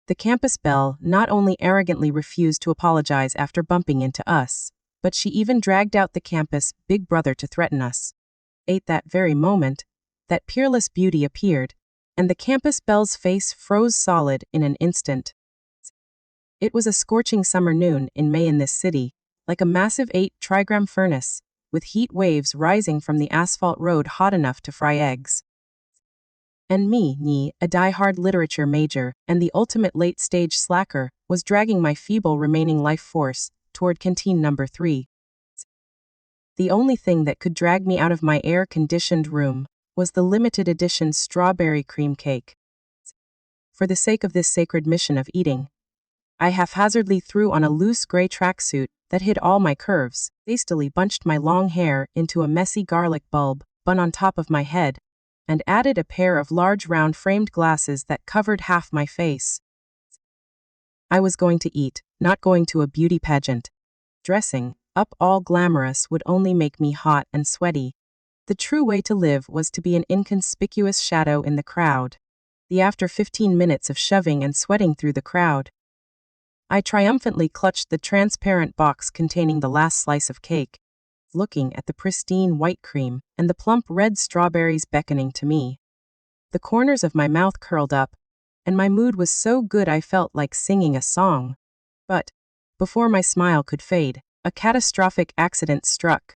The campus Belle not only arrogantly refused to apologize after bumping into us, but she even dragged out the campus big brother to threaten us. At that very moment, that peerless beauty appeared, and the campus Belle's face froze solid in an instant. It was a scorching summer noon in May in this city, like a massive 8-trigram furnace, with heat waves rising from the asphalt road hot enough to fry eggs. And me, a die-hard literature major and the ultimate late-stage slacker, was dragging my feeble remaining life force toward canteen number 3. The only thing that could drag me out of my air-conditioned room was the limited edition strawberry cream cake. For the sake of this sacred mission of eating, I haphazardly threw on a loose gray tracksuit that hid all my curves, hastily bunched my long hair into a messy garlic bulb bun on top of my head, and added a pair of large round framed glasses that covered half my face. I was going to eat, not going to a beauty pageant. Dressing up all glamorous would only make me hot and sweaty. The true way to live was to be an inconspicuous shadow in the crowd. After 15 minutes of shoving and sweating through the crowd, I triumphantly clutched the transparent box containing the last slice of cake, looking at the pristine white cream and the plump red strawberries beckoning to me. The corners of my mouth curled up, and my mood was so good I felt like singing a song. But, before my smile could fade, a catastrophic accident struck.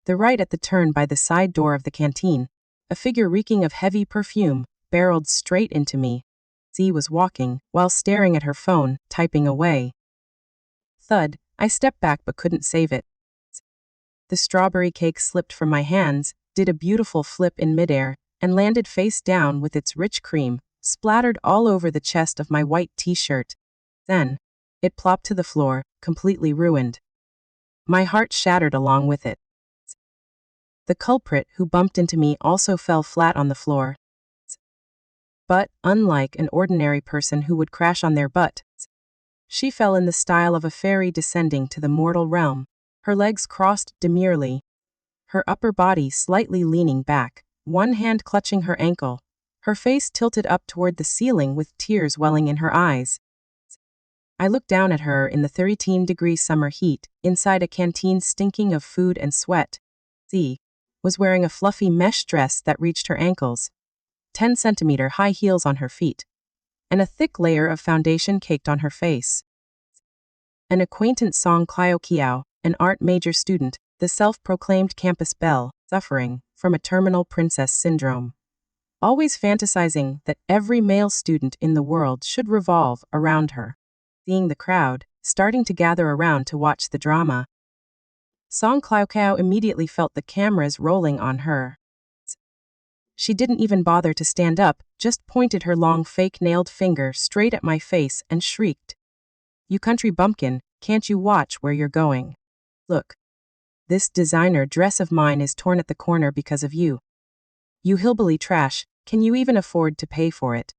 Right at the turn by the side door of the canteen, a figure reeking of heavy perfume barreled straight into me. Yi was walking while staring at her phone, typing away. Thud, I stepped back but couldn't save it. The strawberry cake slipped from my hands, did a beautiful flip in midair, and landed face down with its rich cream splattered all over the chest of my white t-shirt. Then, it plopped to the floor, completely ruined. My heart shattered along with it. The culprit who bumped into me also fell flat on the floor. But, unlike an ordinary person who would crash on their butt, she fell in the style of a fairy descending to the mortal realm, her legs crossed demurely, her upper body slightly leaning back, one hand clutching her ankle, her face tilted up toward the ceiling with tears welling in her eyes. I looked down at her in the 13-degree summer heat, inside a canteen stinking of food and sweat. Yi was wearing a fluffy mesh dress that reached her ankles, 10-centimeter high heels on her feet, and a thick layer of foundation caked on her face. An acquaintance Song Qiaoqiao, an art major student, the self-proclaimed campus Belle, suffering from a terminal princess syndrome. Always fantasizing that every male student in the world should revolve around her. Seeing the crowd starting to gather around to watch the drama, Song Qiaoqiao immediately felt the cameras rolling on her. She didn't even bother to stand up, just pointed her long fake-nailed finger straight at my face and shrieked, "You country bumpkin, can't you watch where you're going? Look. This designer dress of mine is torn at the corner because of you. You hillbilly trash, can you even afford to pay for it?"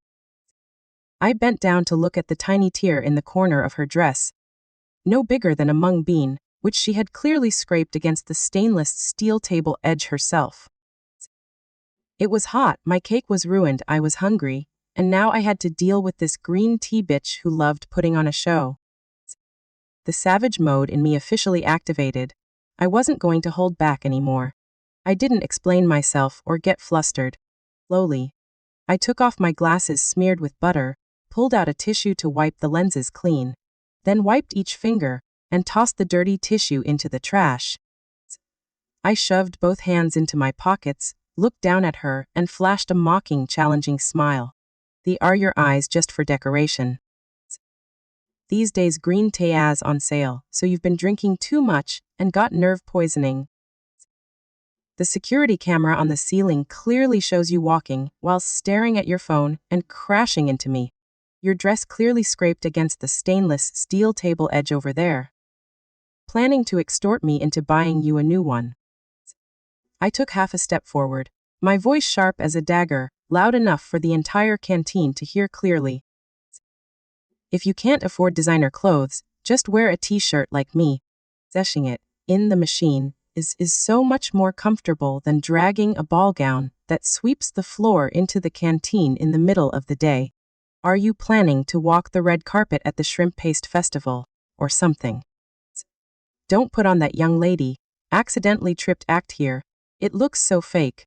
I bent down to look at the tiny tear in the corner of her dress, no bigger than a mung bean, which she had clearly scraped against the stainless steel table edge herself. It was hot, my cake was ruined, I was hungry, and now I had to deal with this green tea bitch who loved putting on a show. The savage mode in me officially activated. I wasn't going to hold back anymore. I didn't explain myself or get flustered. Slowly, I took off my glasses smeared with butter, pulled out a tissue to wipe the lenses clean, then wiped each finger, and tossed the dirty tissue into the trash. I shoved both hands into my pockets, looked down at her, and flashed a mocking, challenging smile. Are your eyes just for decoration? These days green tea's on sale, so you've been drinking too much and got nerve poisoning. The security camera on the ceiling clearly shows you walking while staring at your phone and crashing into me. Your dress clearly scraped against the stainless steel table edge over there. Planning to extort me into buying you a new one. I took half a step forward, my voice sharp as a dagger, loud enough for the entire canteen to hear clearly. If you can't afford designer clothes, just wear a t-shirt like me. Zeshing it in the machine is so much more comfortable than dragging a ball gown that sweeps the floor into the canteen in the middle of the day. Are you planning to walk the red carpet at the shrimp paste festival, or something? Don't put on that young lady, accidentally tripped act here. It looks so fake.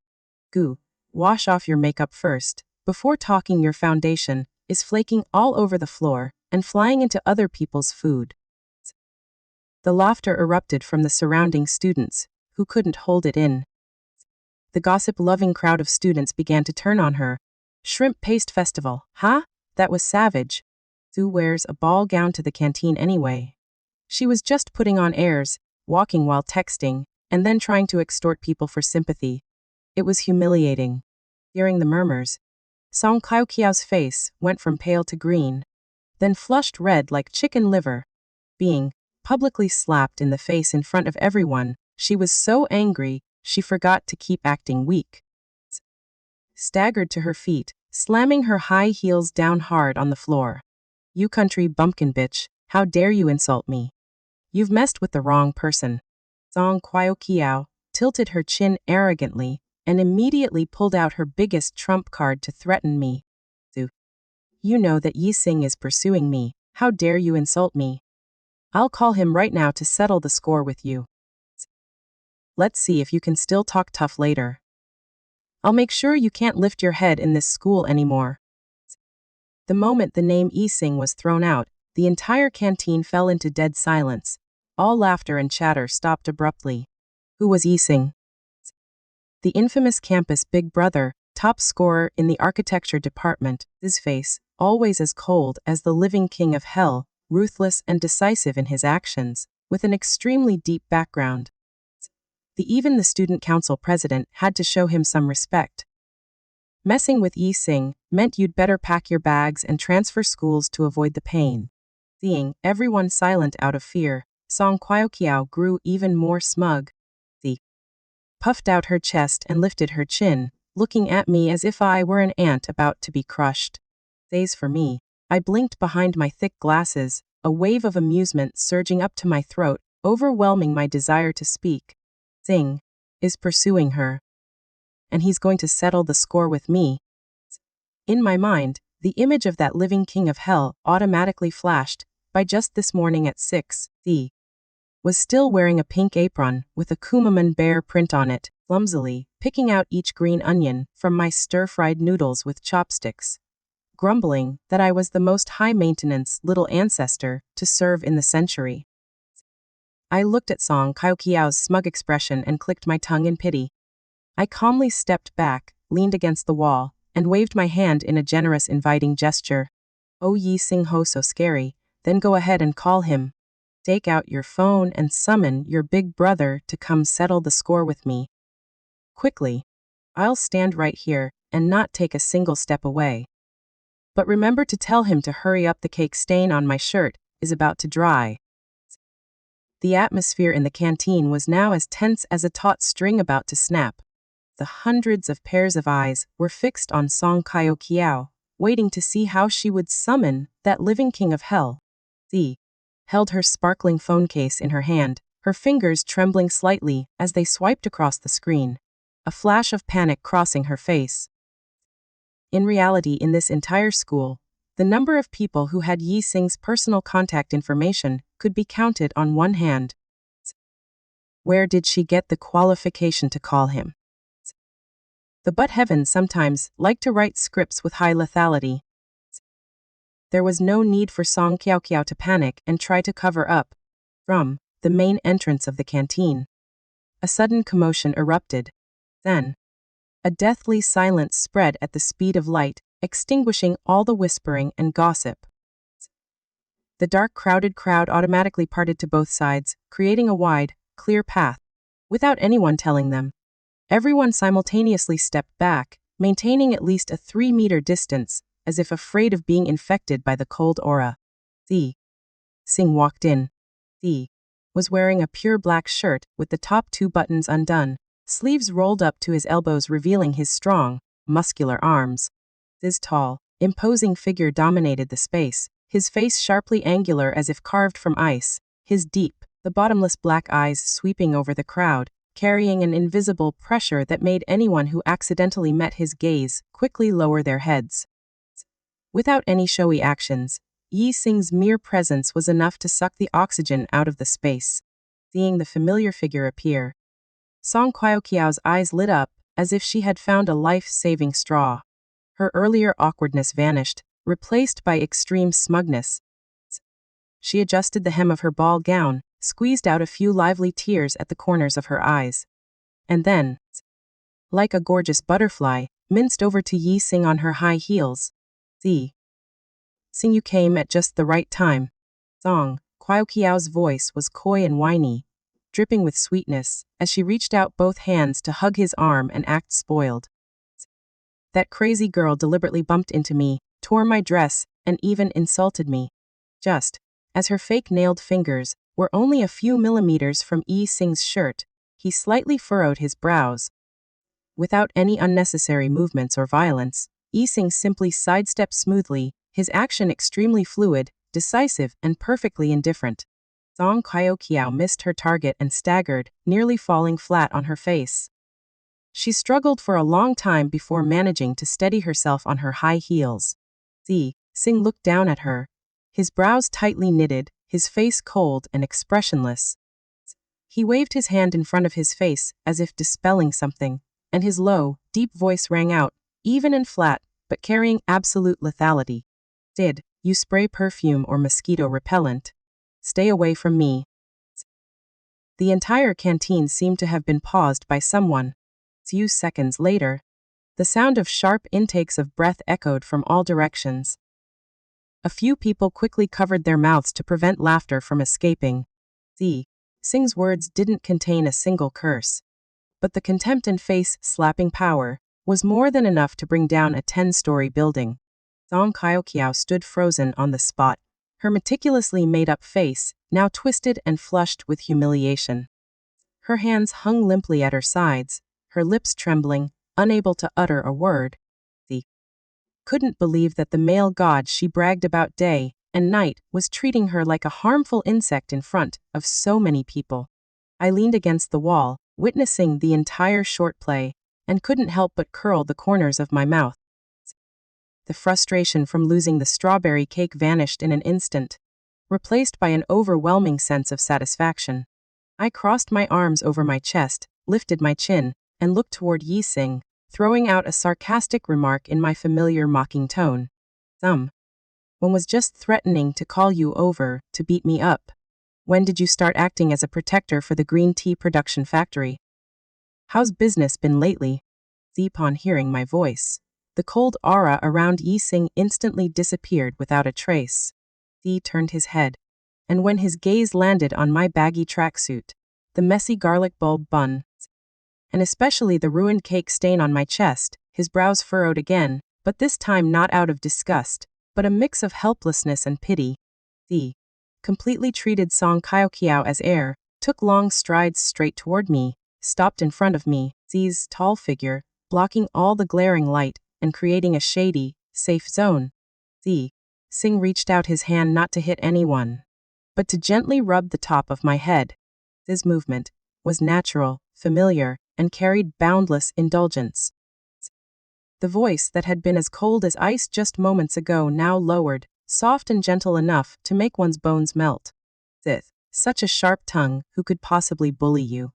Goo. Wash off your makeup first, before talking. Your foundation is flaking all over the floor and flying into other people's food. The laughter erupted from the surrounding students, who couldn't hold it in. The gossip-loving crowd of students began to turn on her. Shrimp paste festival, huh? That was savage. Who wears a ball gown to the canteen anyway? She was just putting on airs, walking while texting, and then trying to extort people for sympathy. It was humiliating. Hearing the murmurs, Song Qiaoqiao's face went from pale to green, then flushed red like chicken liver. Being publicly slapped in the face in front of everyone, she was so angry, she forgot to keep acting weak. Staggered to her feet, slamming her high heels down hard on the floor. You country bumpkin bitch, how dare you insult me? You've messed with the wrong person. Song Qiaoqiao tilted her chin arrogantly and immediately pulled out her biggest trump card to threaten me. You know that Yi Xing is pursuing me, how dare you insult me? I'll call him right now to settle the score with you. Let's see if you can still talk tough later. I'll make sure you can't lift your head in this school anymore. The moment the name Yi Xing was thrown out, the entire canteen fell into dead silence. All laughter and chatter stopped abruptly. Who was Yi Xing? The infamous campus big brother, top scorer in the architecture department, his face, always as cold as the living king of hell, ruthless and decisive in his actions, with an extremely deep background. Even the student council president had to show him some respect. Messing with Yi Xing meant you'd better pack your bags and transfer schools to avoid the pain. Seeing everyone silent out of fear, Song Qiaoqiao grew even more smug. She puffed out her chest and lifted her chin, looking at me as if I were an ant about to be crushed. Days for me. I blinked behind my thick glasses, a wave of amusement surging up to my throat, overwhelming my desire to speak. Xing is pursuing her. And he's going to settle the score with me. In my mind, the image of that living king of hell automatically flashed. By just this morning at 6, he was still wearing a pink apron with a Kumaman bear print on it, clumsily picking out each green onion from my stir-fried noodles with chopsticks, grumbling that I was the most high-maintenance little ancestor to serve in the century. I looked at Song Qiaoqiao's smug expression and clicked my tongue in pity. I calmly stepped back, leaned against the wall, and waved my hand in a generous inviting gesture. Oh, Yi Xing ho, so scary, then go ahead and call him. Take out your phone and summon your big brother to come settle the score with me. Quickly. I'll stand right here and not take a single step away. But remember to tell him to hurry up, the cake stain on my shirt is about to dry. The atmosphere in the canteen was now as tense as a taut string about to snap. The hundreds of pairs of eyes were fixed on Song Qiaoqiao, waiting to see how she would summon that living king of hell. She held her sparkling phone case in her hand, her fingers trembling slightly as they swiped across the screen, a flash of panic crossing her face. In reality, in this entire school, the number of people who had Yi Xing's personal contact information could be counted on one hand. Where did she get the qualification to call him? The but heavens sometimes like to write scripts with high lethality. There was no need for Song Qiaoqiao to panic and try to cover up. From the main entrance of the canteen, a sudden commotion erupted. Then, a deathly silence spread at the speed of light, extinguishing all the whispering and gossip. The dark, crowded crowd automatically parted to both sides, creating a wide, clear path. Without anyone telling them, everyone simultaneously stepped back, maintaining at least a 3-meter distance, as if afraid of being infected by the cold aura. Yi Xing walked in. He was wearing a pure black shirt with the top 2 buttons undone, sleeves rolled up to his elbows revealing his strong, muscular arms. His tall, imposing figure dominated the space, his face sharply angular as if carved from ice, his deep, the bottomless black eyes sweeping over the crowd, carrying an invisible pressure that made anyone who accidentally met his gaze quickly lower their heads. Without any showy actions, Yi Xing's mere presence was enough to suck the oxygen out of the space. Seeing the familiar figure appear, Song Qiaoqiao's eyes lit up as if she had found a life-saving straw. Her earlier awkwardness vanished, replaced by extreme smugness. She adjusted the hem of her ball gown, squeezed out a few lively tears at the corners of her eyes, and then, like a gorgeous butterfly, minced over to Yi Xing on her high heels. Yi Xing, you came at just the right time. Song Qiaoqiao's voice was coy and whiny, dripping with sweetness, as she reached out both hands to hug his arm and act spoiled. That crazy girl deliberately bumped into me, tore my dress, and even insulted me. Just as her fake nailed fingers were only a few millimeters from Yi Xing's shirt, he slightly furrowed his brows. Without any unnecessary movements or violence, Yi Xing simply sidestepped smoothly, his action extremely fluid, decisive, and perfectly indifferent. Song Qiaoqiao missed her target and staggered, nearly falling flat on her face. She struggled for a long time before managing to steady herself on her high heels. Yi Xing looked down at her, his brows tightly knitted, his face cold and expressionless. He waved his hand in front of his face as if dispelling something, and his low, deep voice rang out, even and flat, but carrying absolute lethality. Did you spray perfume or mosquito repellent? Stay away from me. The entire canteen seemed to have been paused by someone. Few seconds later, the sound of sharp intakes of breath echoed from all directions. A few people quickly covered their mouths to prevent laughter from escaping. Yi Xing's words didn't contain a single curse, but the contempt and face-slapping power was more than enough to bring down a 10-story building. Song Qiaoqiao stood frozen on the spot, her meticulously made-up face now twisted and flushed with humiliation. Her hands hung limply at her sides, her lips trembling, unable to utter a word. She couldn't believe that the male god she bragged about day and night was treating her like a harmful insect in front of so many people. I leaned against the wall, witnessing the entire short play, and couldn't help but curl the corners of my mouth. The frustration from losing the strawberry cake vanished in an instant, replaced by an overwhelming sense of satisfaction. I crossed my arms over my chest, lifted my chin, and looked toward Yi Xing, throwing out a sarcastic remark in my familiar mocking tone. One was just threatening to call you over to beat me up. When did you start acting as a protector for the green tea production factory? How's business been lately? Upon hearing my voice, the cold aura around Yi Xing instantly disappeared without a trace. Yi turned his head, and when his gaze landed on my baggy tracksuit, the messy garlic bulb bun, and especially the ruined cake stain on my chest, his brows furrowed again, but this time not out of disgust, but a mix of helplessness and pity. Yi completely treated Song Qiaoqiao as air, took long strides straight toward me, stopped in front of me, Yi's tall figure, blocking all the glaring light and creating a shady, safe zone. Yi Xing reached out his hand not to hit anyone, but to gently rub the top of my head. His movement was natural, familiar, and carried boundless indulgence. The voice that had been as cold as ice just moments ago now lowered, soft and gentle enough to make one's bones melt. Sith, such a sharp tongue, who could possibly bully you?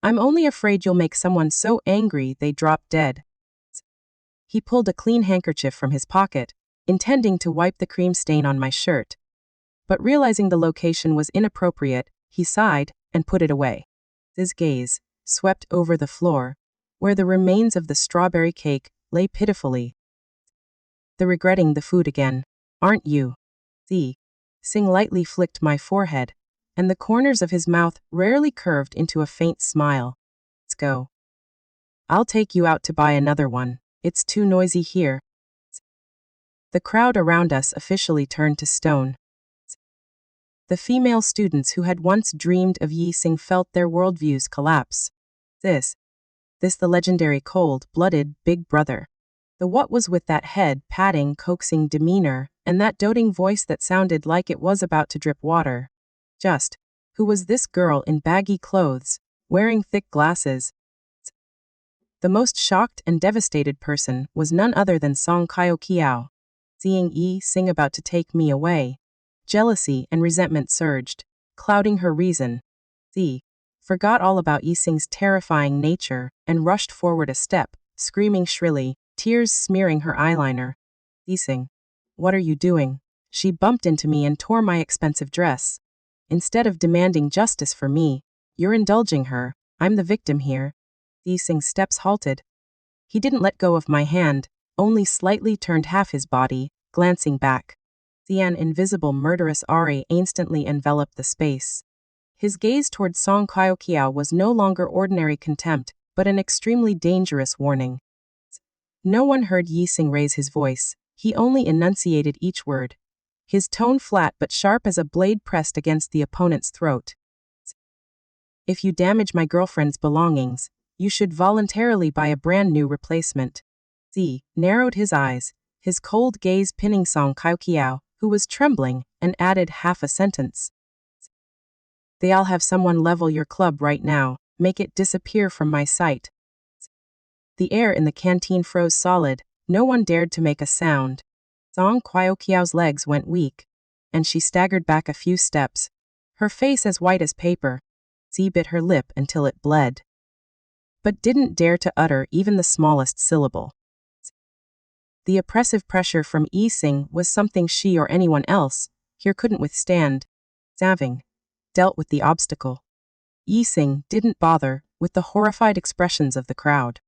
I'm only afraid you'll make someone so angry they drop dead. He pulled a clean handkerchief from his pocket, intending to wipe the cream stain on my shirt. But realizing the location was inappropriate, he sighed and put it away. His gaze swept over the floor, where the remains of the strawberry cake lay pitifully. Regretting the food again, aren't you? Yi Xing lightly flicked my forehead, and the corners of his mouth rarely curved into a faint smile. Let's go. I'll take you out to buy another one. It's too noisy here. The crowd around us officially turned to stone. The female students who had once dreamed of Yi Xing felt their worldviews collapse. This the legendary cold-blooded big brother. The what was with that head patting, coaxing demeanor, and that doting voice that sounded like it was about to drip water. Just who was this girl in baggy clothes, wearing thick glasses? The most shocked and devastated person was none other than Song Qiaoqiao. Seeing Yi Xing about to take me away, jealousy and resentment surged, clouding her reason. Z forgot all about Yi Xing's terrifying nature and rushed forward a step, screaming shrilly, tears smearing her eyeliner. Yi Xing, what are you doing? She bumped into me and tore my expensive dress. Instead of demanding justice for me, you're indulging her. I'm the victim here. Yi Xing's steps halted. He didn't let go of my hand, only slightly turned half his body, glancing back. An invisible murderous aura instantly enveloped the space. His gaze toward Song Qiaoqiao was no longer ordinary contempt, but an extremely dangerous warning. No one heard Yi Xing raise his voice. He only enunciated each word, his tone flat but sharp as a blade pressed against the opponent's throat. If you damage my girlfriend's belongings, you should voluntarily buy a brand new replacement. Z narrowed his eyes, his cold gaze pinning Song Qiaoqiao, who was trembling, and added half a sentence. They'll have someone level your club right now, make it disappear from my sight. The air in the canteen froze solid, no one dared to make a sound. Song Qiaoqiao's legs went weak, and she staggered back a few steps, her face as white as paper. Z bit her lip until it bled, but didn't dare to utter even the smallest syllable. The oppressive pressure from Yi Xing was something she or anyone else here couldn't withstand. Having dealt with the obstacle, Yi Xing didn't bother with the horrified expressions of the crowd.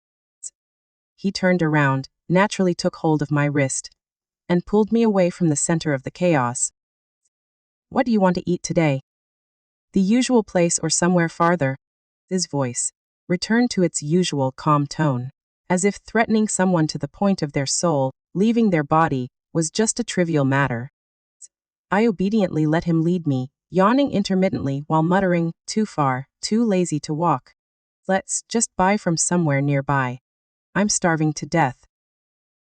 He turned around, naturally took hold of my wrist, and pulled me away from the center of the chaos. What do you want to eat today? The usual place or somewhere farther? His voice returned to its usual calm tone, as if threatening someone to the point of their soul, leaving their body, was just a trivial matter. I obediently let him lead me, yawning intermittently while muttering, too far, too lazy to walk. Let's just buy from somewhere nearby. I'm starving to death.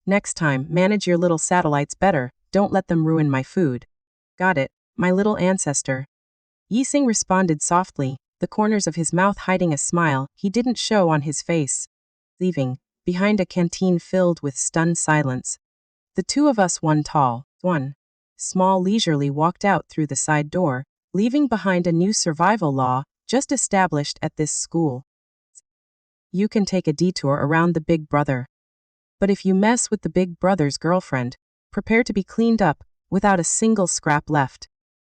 Next time, manage your little satellites better, don't let them ruin my food. Got it, my little ancestor. Yi Xing responded softly, the corners of his mouth hiding a smile he didn't show on his face. Leaving, behind a canteen filled with stunned silence. The two of us, one tall, one small, leisurely walked out through the side door, leaving behind a new survival law just established at this school. You can take a detour around the big brother. But if you mess with the big brother's girlfriend, prepare to be cleaned up without a single scrap left.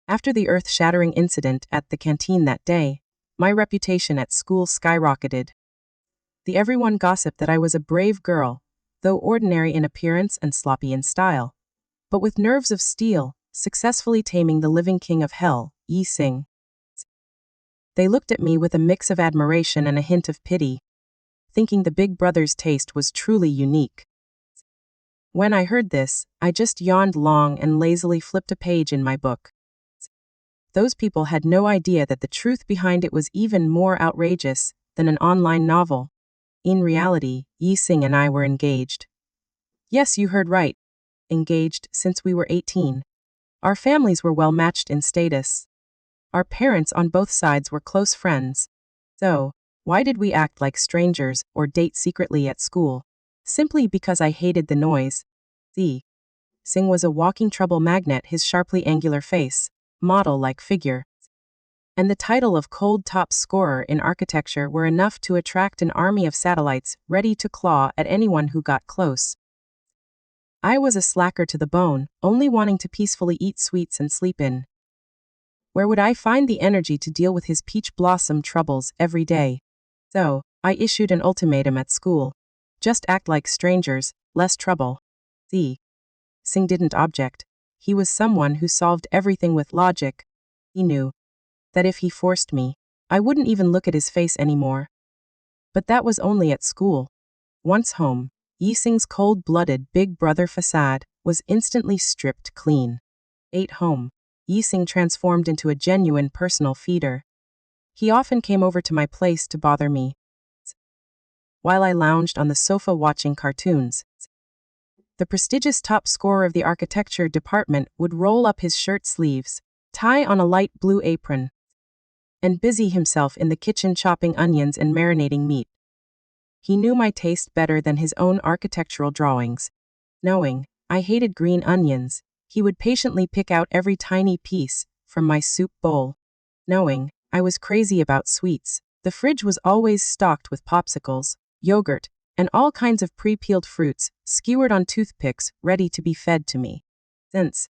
After the earth-shattering incident at the canteen that day, my reputation at school skyrocketed. Everyone gossiped that I was a brave girl, though ordinary in appearance and sloppy in style, but with nerves of steel, successfully taming the living king of hell, Yi Xing. They looked at me with a mix of admiration and a hint of pity, thinking the big brother's taste was truly unique. When I heard this, I just yawned long and lazily flipped a page in my book. Those people had no idea that the truth behind it was even more outrageous than an online novel. In reality, Yi Xing and I were engaged. Yes, you heard right. Engaged since we were 18. Our families were well matched in status. Our parents on both sides were close friends. So, why did we act like strangers or date secretly at school? Simply because I hated the noise. Yi Xing was a walking trouble magnet, his sharply angular face, model-like figure, and the title of cold top scorer in architecture were enough to attract an army of satellites ready to claw at anyone who got close. I was a slacker to the bone, only wanting to peacefully eat sweets and sleep in. Where would I find the energy to deal with his peach blossom troubles every day? So, I issued an ultimatum at school. Just act like strangers, less trouble. Yi Xing didn't object. He was someone who solved everything with logic. He knew that if he forced me, I wouldn't even look at his face anymore. But that was only at school. Once home, Yi Xing's cold-blooded big brother facade was instantly stripped clean. At home, Yi Xing transformed into a genuine personal feeder. He often came over to my place to bother me, while I lounged on the sofa watching cartoons. The prestigious top scorer of the architecture department would roll up his shirt sleeves, tie on a light blue apron, and busy himself in the kitchen chopping onions and marinating meat. He knew my taste better than his own architectural drawings, knowing I hated green onions. He would patiently pick out every tiny piece from my soup bowl. Knowing I was crazy about sweets, the fridge was always stocked with popsicles, yogurt, and all kinds of pre-peeled fruits, skewered on toothpicks, ready to be fed to me. Since,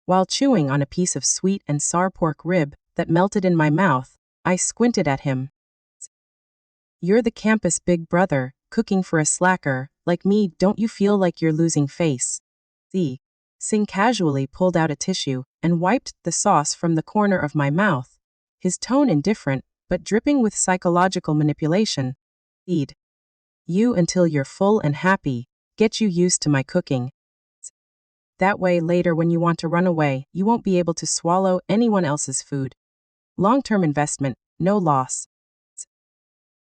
while chewing on a piece of sweet and sour pork rib that melted in my mouth, I squinted at him. You're the campus big brother, cooking for a slacker, like me. Don't you feel like you're losing face? Yi Xing casually pulled out a tissue and wiped the sauce from the corner of my mouth, his tone indifferent, but dripping with psychological manipulation. Feed you until you're full and happy, get you used to my cooking. That way later when you want to run away, you won't be able to swallow anyone else's food. Long-term investment, no loss.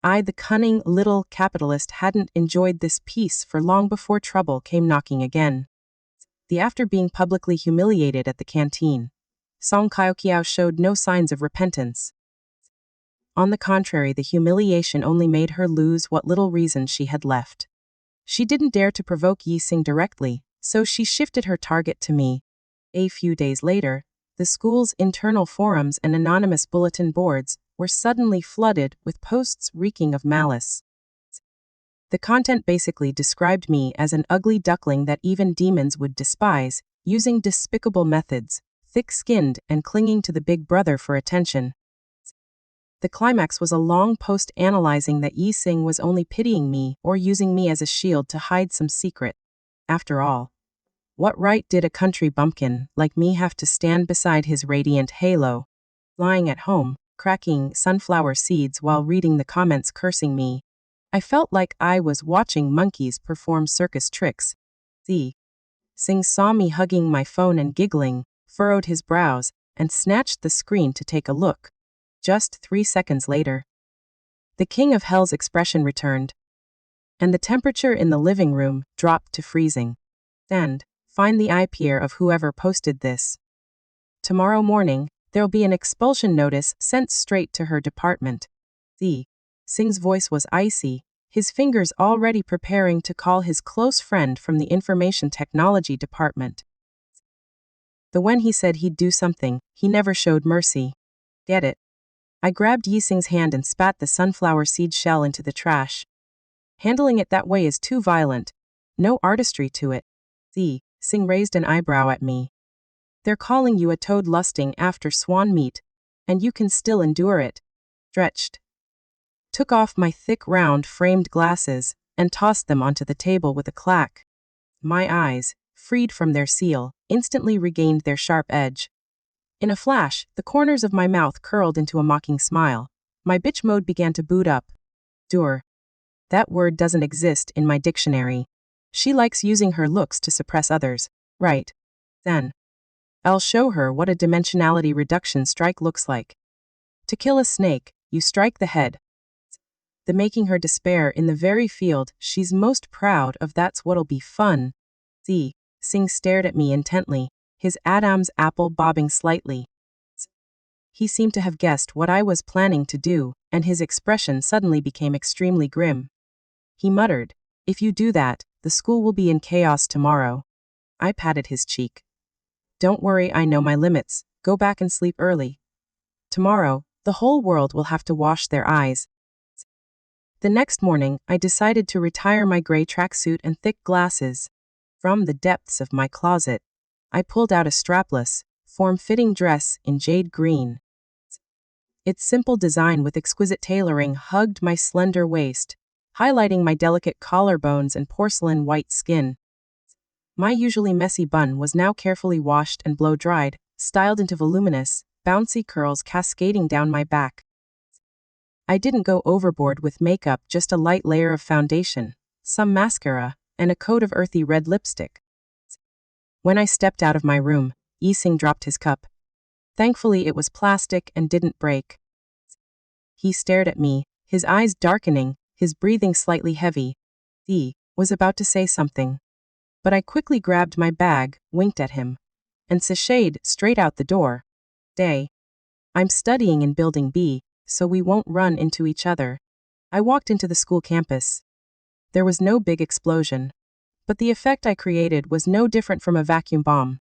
I, the cunning little capitalist, hadn't enjoyed this peace for long before trouble came knocking again. After being publicly humiliated at the canteen, Song Qiaoqiao showed no signs of repentance. On the contrary, the humiliation only made her lose what little reason she had left. She didn't dare to provoke Yi Xing directly, so she shifted her target to me. A few days later, the school's internal forums and anonymous bulletin boards were suddenly flooded with posts reeking of malice. The content basically described me as an ugly duckling that even demons would despise, using despicable methods, thick-skinned and clinging to the big brother for attention. The climax was a long post analyzing that Yi Xing was only pitying me or using me as a shield to hide some secret. After all, what right did a country bumpkin like me have to stand beside his radiant halo? Lying at home, cracking sunflower seeds while reading the comments cursing me, I felt like I was watching monkeys perform circus tricks. Yi Xing saw me hugging my phone and giggling, furrowed his brows, and snatched the screen to take a look. Just 3 seconds later, the king of hell's expression returned, and the temperature in the living room dropped to freezing. And find the IPR of whoever posted this. Tomorrow morning, there'll be an expulsion notice sent straight to her department. Yi Xing's voice was icy, his fingers already preparing to call his close friend from the information technology department. When he said he'd do something, he never showed mercy. Get it? I grabbed Yi Xing's hand and spat the sunflower seed shell into the trash. Handling it that way is too violent. No artistry to it. Yi Xing raised an eyebrow at me. They're calling you a toad lusting after swan meat, and you can still endure it. Stretched. Took off my thick round framed glasses and tossed them onto the table with a clack. My eyes, freed from their seal, instantly regained their sharp edge. In a flash, the corners of my mouth curled into a mocking smile. My bitch mode began to boot up. Dur. That word doesn't exist in my dictionary. She likes using her looks to suppress others. Right. Then I'll show her what a dimensionality reduction strike looks like. To kill a snake, you strike the head. The making her despair in the very field she's most proud of. That's what'll be fun. Yi Xing stared at me intently, his Adam's apple bobbing slightly. He seemed to have guessed what I was planning to do, and his expression suddenly became extremely grim. He muttered, "If you do that, the school will be in chaos tomorrow." I patted his cheek. "Don't worry, I know my limits. Go back and sleep early. Tomorrow, the whole world will have to wash their eyes." The next morning, I decided to retire my gray tracksuit and thick glasses. From the depths of my closet, I pulled out a strapless, form-fitting dress in jade green. Its simple design with exquisite tailoring hugged my slender waist, highlighting my delicate collarbones and porcelain white skin. My usually messy bun was now carefully washed and blow-dried, styled into voluminous, bouncy curls cascading down my back. I didn't go overboard with makeup, just a light layer of foundation, some mascara, and a coat of earthy red lipstick. When I stepped out of my room, Yi Xing dropped his cup. Thankfully it was plastic and didn't break. He stared at me, his eyes darkening, his breathing slightly heavy. He was about to say something, but I quickly grabbed my bag, winked at him, and sashayed straight out the door. I'm studying in Building B, so we won't run into each other. I walked into the school campus. There was no big explosion, But the effect I created was no different from a vacuum bomb.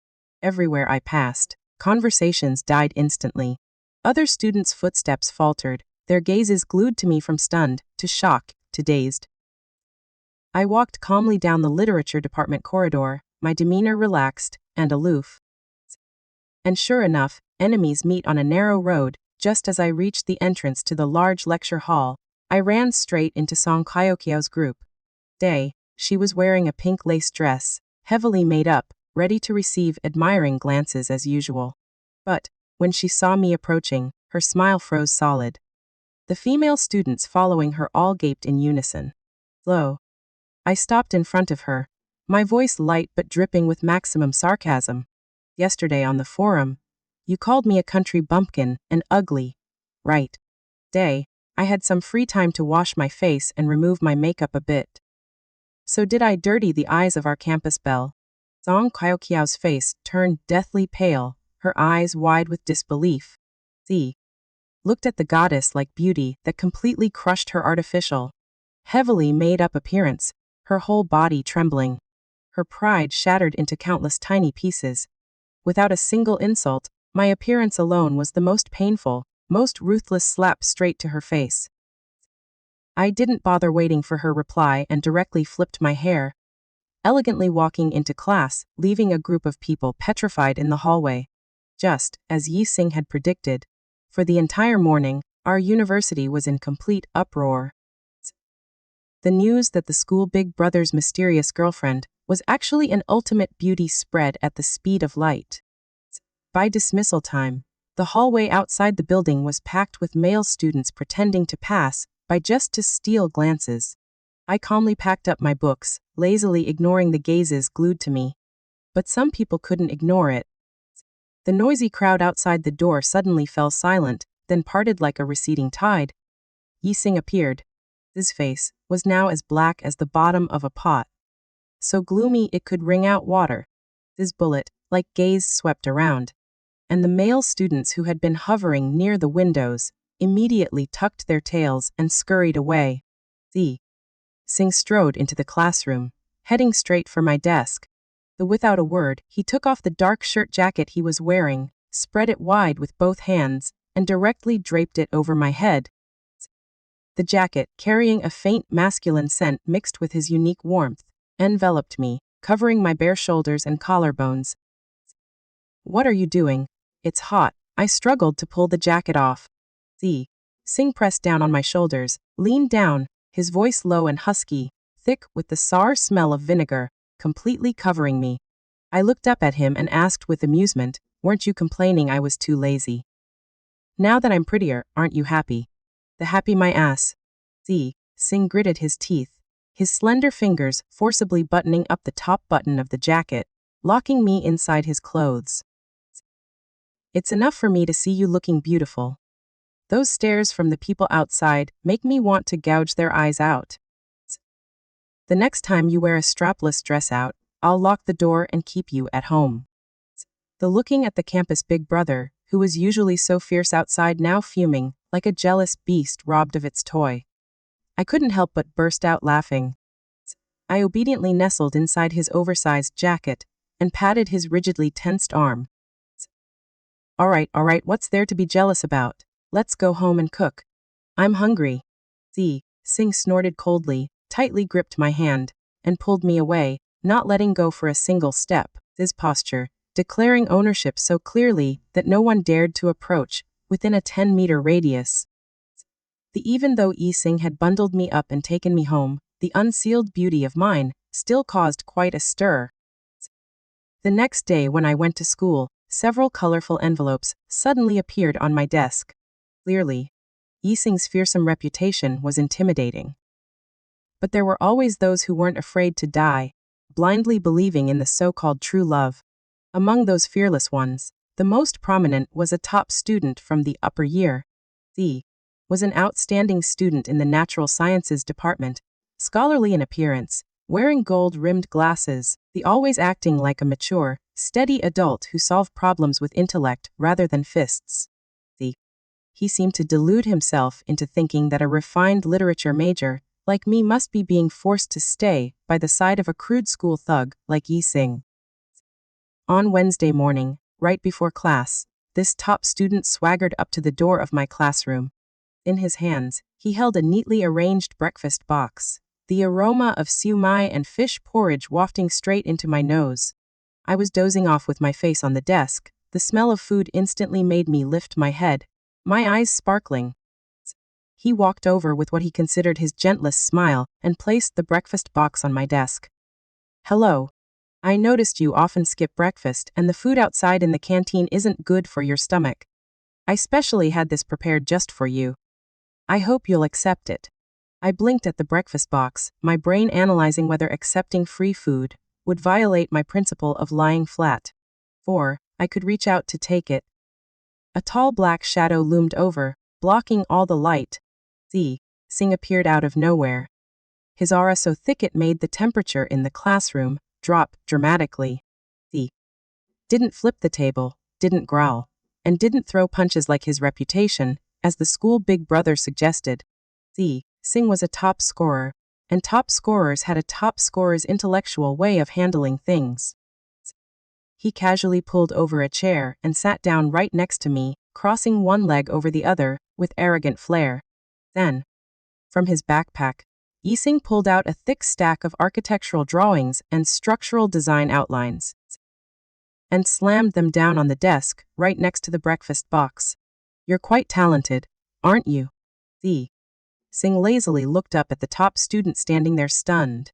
Everywhere I passed, conversations died instantly. Other students' footsteps faltered, their gazes glued to me from stunned, to shocked, to dazed. I walked calmly down the literature department corridor, my demeanor relaxed and aloof. And sure enough, enemies meet on a narrow road. Just as I reached the entrance to the large lecture hall, I ran straight into Song Qiaoqiao's group. She was wearing a pink lace dress, heavily made up, ready to receive admiring glances as usual. But, when she saw me approaching, her smile froze solid. The female students following her all gaped in unison. Lo! I stopped in front of her, my voice light but dripping with maximum sarcasm. Yesterday on the forum, you called me a country bumpkin and ugly, right? I had some free time to wash my face and remove my makeup a bit. So did I dirty the eyes of our campus Belle? Song Qiaoqiao's face turned deathly pale, her eyes wide with disbelief. Looked at the goddess-like beauty that completely crushed her artificial, heavily made-up appearance, her whole body trembling. Her pride shattered into countless tiny pieces. Without a single insult, my appearance alone was the most painful, most ruthless slap straight to her face. I didn't bother waiting for her reply and directly flipped my hair, elegantly walking into class, leaving a group of people petrified in the hallway. Just as Yi Xing had predicted, for the entire morning, our university was in complete uproar. The news that the school big brother's mysterious girlfriend was actually an ultimate beauty spread at the speed of light. By dismissal time, the hallway outside the building was packed with male students pretending to pass by just to steal glances. I calmly packed up my books, lazily ignoring the gazes glued to me. But some people couldn't ignore it. The noisy crowd outside the door suddenly fell silent, then parted like a receding tide. Yi Xing appeared. His face was now as black as the bottom of a pot, so gloomy it could wring out water. His bullet-like gaze swept around, and the male students who had been hovering near the windows immediately tucked their tails and scurried away. Yi Xing strode into the classroom, heading straight for my desk. Without a word, he took off the dark shirt jacket he was wearing, spread it wide with both hands, and directly draped it over my head. The jacket, carrying a faint masculine scent mixed with his unique warmth, enveloped me, covering my bare shoulders and collarbones. What are you doing? It's hot. I struggled to pull the jacket off. Yi Xing pressed down on my shoulders, leaned down, his voice low and husky, thick with the sour smell of vinegar, completely covering me. I looked up at him and asked with amusement, weren't you complaining I was too lazy? Now that I'm prettier, aren't you happy? Happy my ass. Yi Xing gritted his teeth, his slender fingers forcibly buttoning up the top button of the jacket, locking me inside his clothes. It's enough for me to see you looking beautiful. Those stares from the people outside make me want to gouge their eyes out. The next time you wear a strapless dress out, I'll lock the door and keep you at home. Looking at the campus big brother, who was usually so fierce outside, now fuming, like a jealous beast robbed of its toy. I couldn't help but burst out laughing. I obediently nestled inside his oversized jacket and patted his rigidly tensed arm. All right, what's there to be jealous about? Let's go home and cook. I'm hungry. Yi Xing snorted coldly, tightly gripped my hand, and pulled me away, not letting go for a single step. His posture, declaring ownership so clearly that no one dared to approach, within a 10-meter radius. Even though Yi Xing had bundled me up and taken me home, the unsealed beauty of mine still caused quite a stir. The next day when I went to school, several colorful envelopes suddenly appeared on my desk. Clearly, Yi Xing's fearsome reputation was intimidating. But there were always those who weren't afraid to die, blindly believing in the so-called true love. Among those fearless ones, the most prominent was a top student from the upper year. Yi was an outstanding student in the natural sciences department, scholarly in appearance, wearing gold-rimmed glasses, always acting like a mature, steady adult who solved problems with intellect rather than fists. He seemed to delude himself into thinking that a refined literature major like me must be being forced to stay by the side of a crude school thug like Yi Xing. On Wednesday morning, right before class, this top student swaggered up to the door of my classroom. In his hands, he held a neatly arranged breakfast box, the aroma of siumai and fish porridge wafting straight into my nose. I was dozing off with my face on the desk. The smell of food instantly made me lift my head, my eyes sparkling. He walked over with what he considered his gentlest smile and placed the breakfast box on my desk. "Hello. I noticed you often skip breakfast and the food outside in the canteen isn't good for your stomach. I specially had this prepared just for you. I hope you'll accept it." I blinked at the breakfast box, my brain analyzing whether accepting free food would violate my principle of lying flat. Or, I could reach out to take it. A tall black shadow loomed over, blocking all the light. Yi Xing appeared out of nowhere. His aura so thick it made the temperature in the classroom drop dramatically. Yi didn't flip the table, didn't growl, and didn't throw punches like his reputation, as the school big brother suggested. Yi Xing was a top scorer, and top scorers had a top scorer's intellectual way of handling things. He casually pulled over a chair and sat down right next to me, crossing one leg over the other, with arrogant flair. Then, from his backpack, Yi Xing pulled out a thick stack of architectural drawings and structural design outlines, and slammed them down on the desk, right next to the breakfast box. "You're quite talented, aren't you?" Yi Xing lazily looked up at the top student standing there stunned,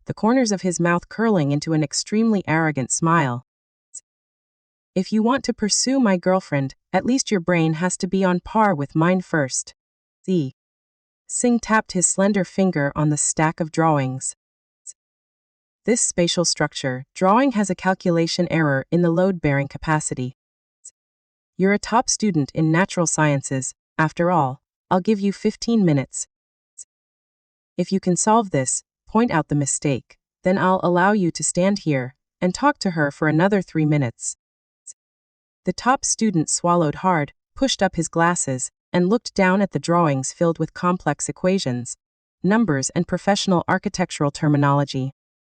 the corners of his mouth curling into an extremely arrogant smile. "If you want to pursue my girlfriend, at least your brain has to be on par with mine first." Yi Xing tapped his slender finger on the stack of drawings. "This spatial structure drawing has a calculation error in the load-bearing capacity. You're a top student in natural sciences, after all. I'll give you 15 minutes. If you can solve this, point out the mistake, then I'll allow you to stand here and talk to her for another 3 minutes." The top student swallowed hard, pushed up his glasses, and looked down at the drawings filled with complex equations, numbers and professional architectural terminology.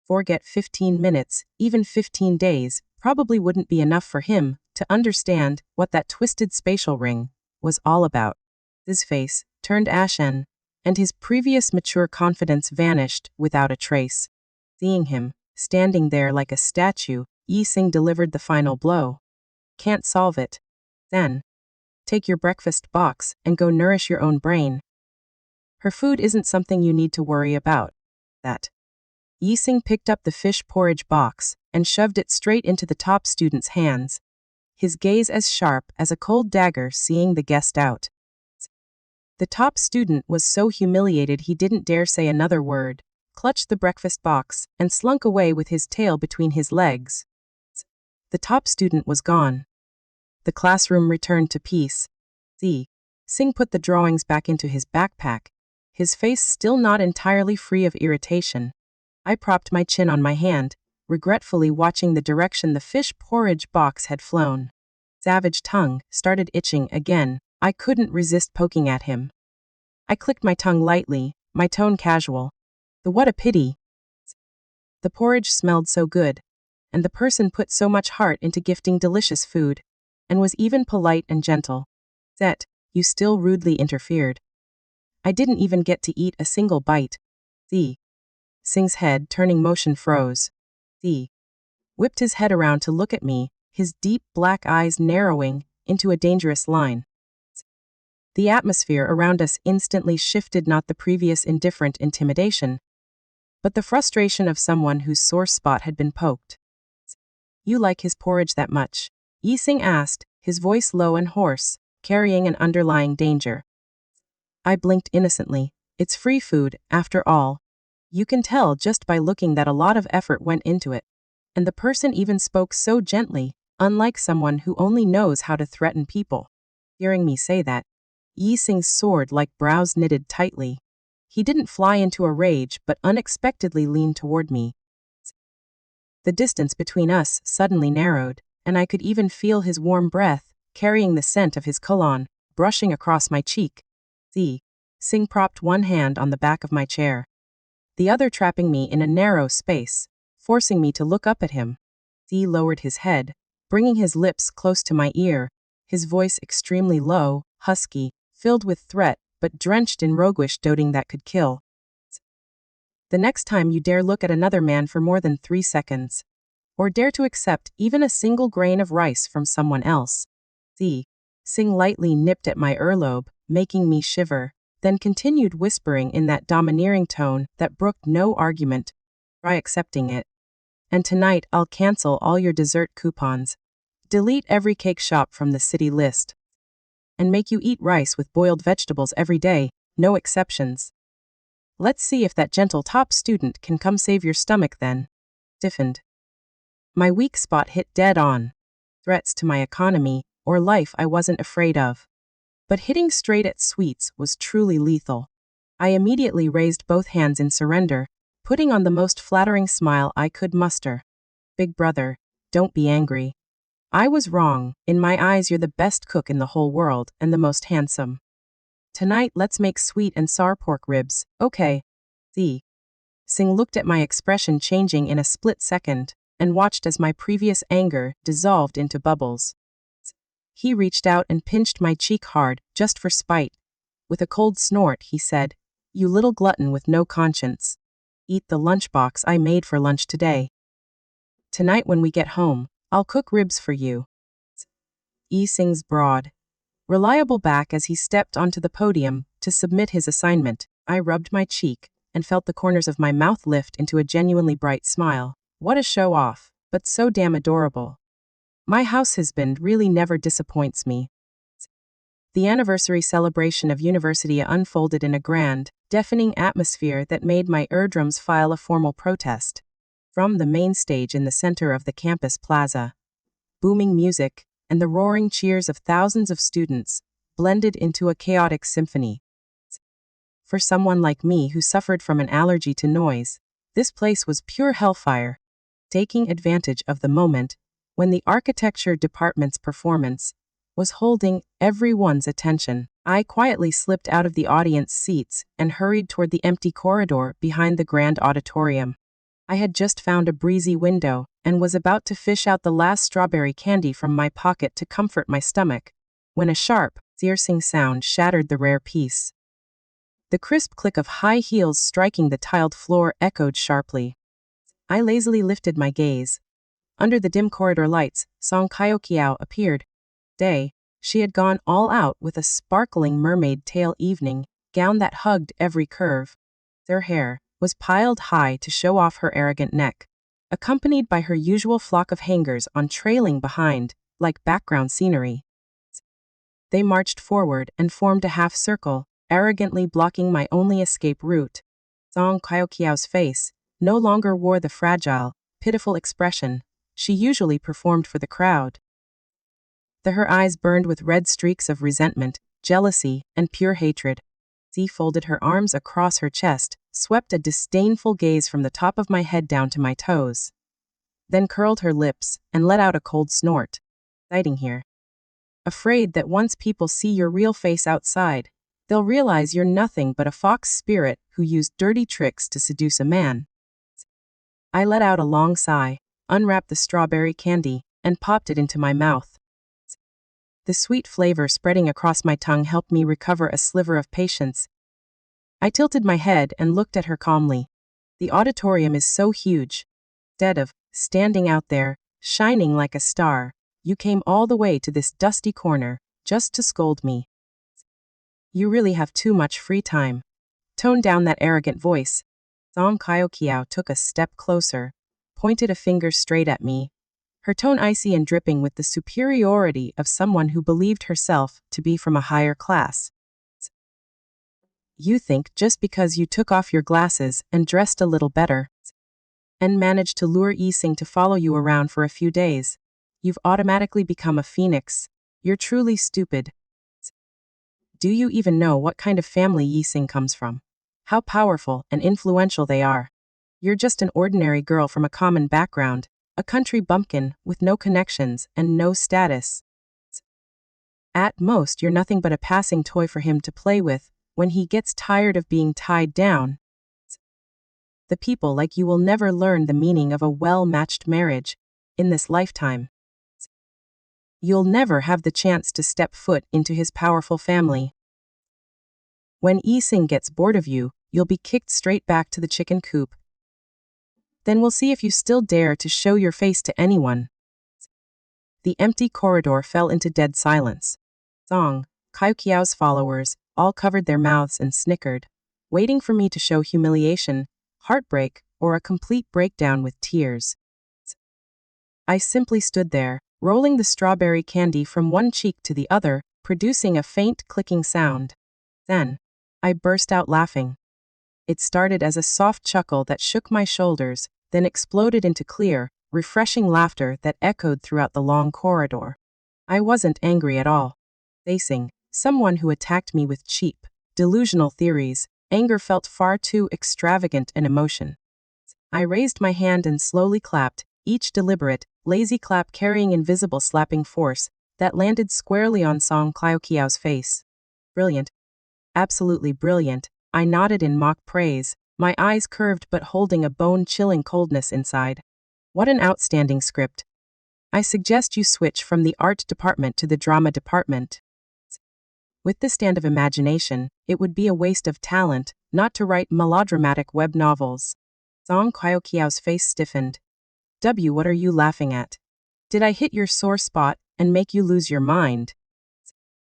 Forget 15 minutes, even 15 days, probably wouldn't be enough for him to understand what that twisted spatial ring was all about. His face turned ashen, and his previous mature confidence vanished without a trace. Seeing him, standing there like a statue, Yi Xing delivered the final blow. "Can't solve it? Then, take your breakfast box and go nourish your own brain. Her food isn't something you need to worry about." That. Yi Xing picked up the fish porridge box and shoved it straight into the top student's hands, his gaze as sharp as a cold dagger seeing the guest out. The top student was so humiliated he didn't dare say another word, clutched the breakfast box, and slunk away with his tail between his legs. The top student was gone. The classroom returned to peace. Yi Xing put the drawings back into his backpack, his face still not entirely free of irritation. I propped my chin on my hand, regretfully watching the direction the fish porridge box had flown. Savage tongue started itching again. I couldn't resist poking at him. I clicked my tongue lightly, my tone casual. What a pity. The porridge smelled so good, and the person put so much heart into gifting delicious food, and was even polite and gentle. Yet, you still rudely interfered. I didn't even get to eat a single bite. Yi Xing's head turning motion froze. Yi whipped his head around to look at me, his deep black eyes narrowing into a dangerous line. The atmosphere around us instantly shifted, not the previous indifferent intimidation, but the frustration of someone whose sore spot had been poked. "You like his porridge that much?" Yi Xing asked, his voice low and hoarse, carrying an underlying danger. I blinked innocently. "It's free food, after all. You can tell just by looking that a lot of effort went into it. And the person even spoke so gently, unlike someone who only knows how to threaten people." Hearing me say that, Yi Xing's sword like brows knitted tightly. He didn't fly into a rage but unexpectedly leaned toward me. The distance between us suddenly narrowed, and I could even feel his warm breath, carrying the scent of his cologne, brushing across my cheek. Yi Xing propped one hand on the back of my chair, the other trapping me in a narrow space, forcing me to look up at him. Yi lowered his head, bringing his lips close to my ear, his voice extremely low, husky, filled with threat, but drenched in roguish doting that could kill. The next time you dare look at another man for more than 3 seconds, or dare to accept even a single grain of rice from someone else. Xing lightly nipped at my earlobe, making me shiver, then continued whispering in that domineering tone that brooked no argument. Try accepting it. And tonight I'll cancel all your dessert coupons, delete every cake shop from the city list, and make you eat rice with boiled vegetables every day, no exceptions. Let's see if that gentle top student can come save your stomach then. Stiffened. My weak spot hit dead on. Threats to my economy, or life I wasn't afraid of. But hitting straight at sweets was truly lethal. I immediately raised both hands in surrender, putting on the most flattering smile I could muster. Big brother, don't be angry. I was wrong. In my eyes you're the best cook in the whole world and the most handsome. Tonight let's make sweet and sour pork ribs, okay? Xing looked at my expression changing in a split second, and watched as my previous anger dissolved into bubbles. He reached out and pinched my cheek hard, just for spite. With a cold snort, he said, "You little glutton with no conscience. Eat the lunchbox I made for lunch today. Tonight when we get home, I'll cook ribs for you." Yi Xing's broad, reliable back as he stepped onto the podium to submit his assignment. I rubbed my cheek and felt the corners of my mouth lift into a genuinely bright smile. What a show off, but so damn adorable. My house husband really never disappoints me. The anniversary celebration of university unfolded in a grand, deafening atmosphere that made my eardrums file a formal protest. From the main stage in the center of the campus plaza, booming music and the roaring cheers of thousands of students blended into a chaotic symphony. For someone like me who suffered from an allergy to noise, this place was pure hellfire. Taking advantage of the moment, when the architecture department's performance was holding everyone's attention, I quietly slipped out of the audience seats and hurried toward the empty corridor behind the grand auditorium. I had just found a breezy window and was about to fish out the last strawberry candy from my pocket to comfort my stomach, when a sharp, piercing sound shattered the rare peace. The crisp click of high heels striking the tiled floor echoed sharply. I lazily lifted my gaze. Under the dim corridor lights, Song Qiaoqiao appeared. She had gone all out with a sparkling mermaid tail evening gown that hugged every curve. Her hair was piled high to show off her arrogant neck, accompanied by her usual flock of hangers on trailing behind, like background scenery. They marched forward and formed a half circle, arrogantly blocking my only escape route. Song Qiaoqiao's face no longer wore the fragile, pitiful expression she usually performed for the crowd. Her eyes burned with red streaks of resentment, jealousy, and pure hatred. She folded her arms across her chest, swept a disdainful gaze from the top of my head down to my toes, then curled her lips and let out a cold snort. Hiding here. Afraid that once people see your real face outside, they'll realize you're nothing but a fox spirit who used dirty tricks to seduce a man. I let out a long sigh, unwrapped the strawberry candy, and popped it into my mouth. The sweet flavor spreading across my tongue helped me recover a sliver of patience. I tilted my head and looked at her calmly. The auditorium is so huge. Instead of standing out there, shining like a star, you came all the way to this dusty corner, just to scold me. You really have too much free time. Tone down that arrogant voice. Song Qiaoqiao took a step closer, pointed a finger straight at me, her tone icy and dripping with the superiority of someone who believed herself to be from a higher class. You think just because you took off your glasses and dressed a little better, and managed to lure Yi Xing to follow you around for a few days, you've automatically become a phoenix. You're truly stupid. Do you even know what kind of family Yi Xing comes from? How powerful and influential they are? You're just an ordinary girl from a common background, a country bumpkin with no connections and no status. At most, you're nothing but a passing toy for him to play with, when he gets tired of being tied down. The people like you will never learn the meaning of a well-matched marriage in this lifetime. You'll never have the chance to step foot into his powerful family. When Yi Xing gets bored of you, you'll be kicked straight back to the chicken coop. Then we'll see if you still dare to show your face to anyone. The empty corridor fell into dead silence. Song Qiaoqiao's followers all covered their mouths and snickered, waiting for me to show humiliation, heartbreak, or a complete breakdown with tears. I simply stood there, rolling the strawberry candy from one cheek to the other, producing a faint clicking sound. Then, I burst out laughing. It started as a soft chuckle that shook my shoulders, then exploded into clear, refreshing laughter that echoed throughout the long corridor. I wasn't angry at all. Facing someone who attacked me with cheap, delusional theories, anger felt far too extravagant an emotion. I raised my hand and slowly clapped, each deliberate, lazy clap carrying invisible slapping force that landed squarely on Song Qiaoqiao's face. Brilliant. Absolutely brilliant, I nodded in mock praise, my eyes curved but holding a bone-chilling coldness inside. What an outstanding script. I suggest you switch from the art department to the drama department. With the stand of imagination, it would be a waste of talent not to write melodramatic web novels. Song Qiaoqiao's face stiffened. What are you laughing at? Did I hit your sore spot and make you lose your mind?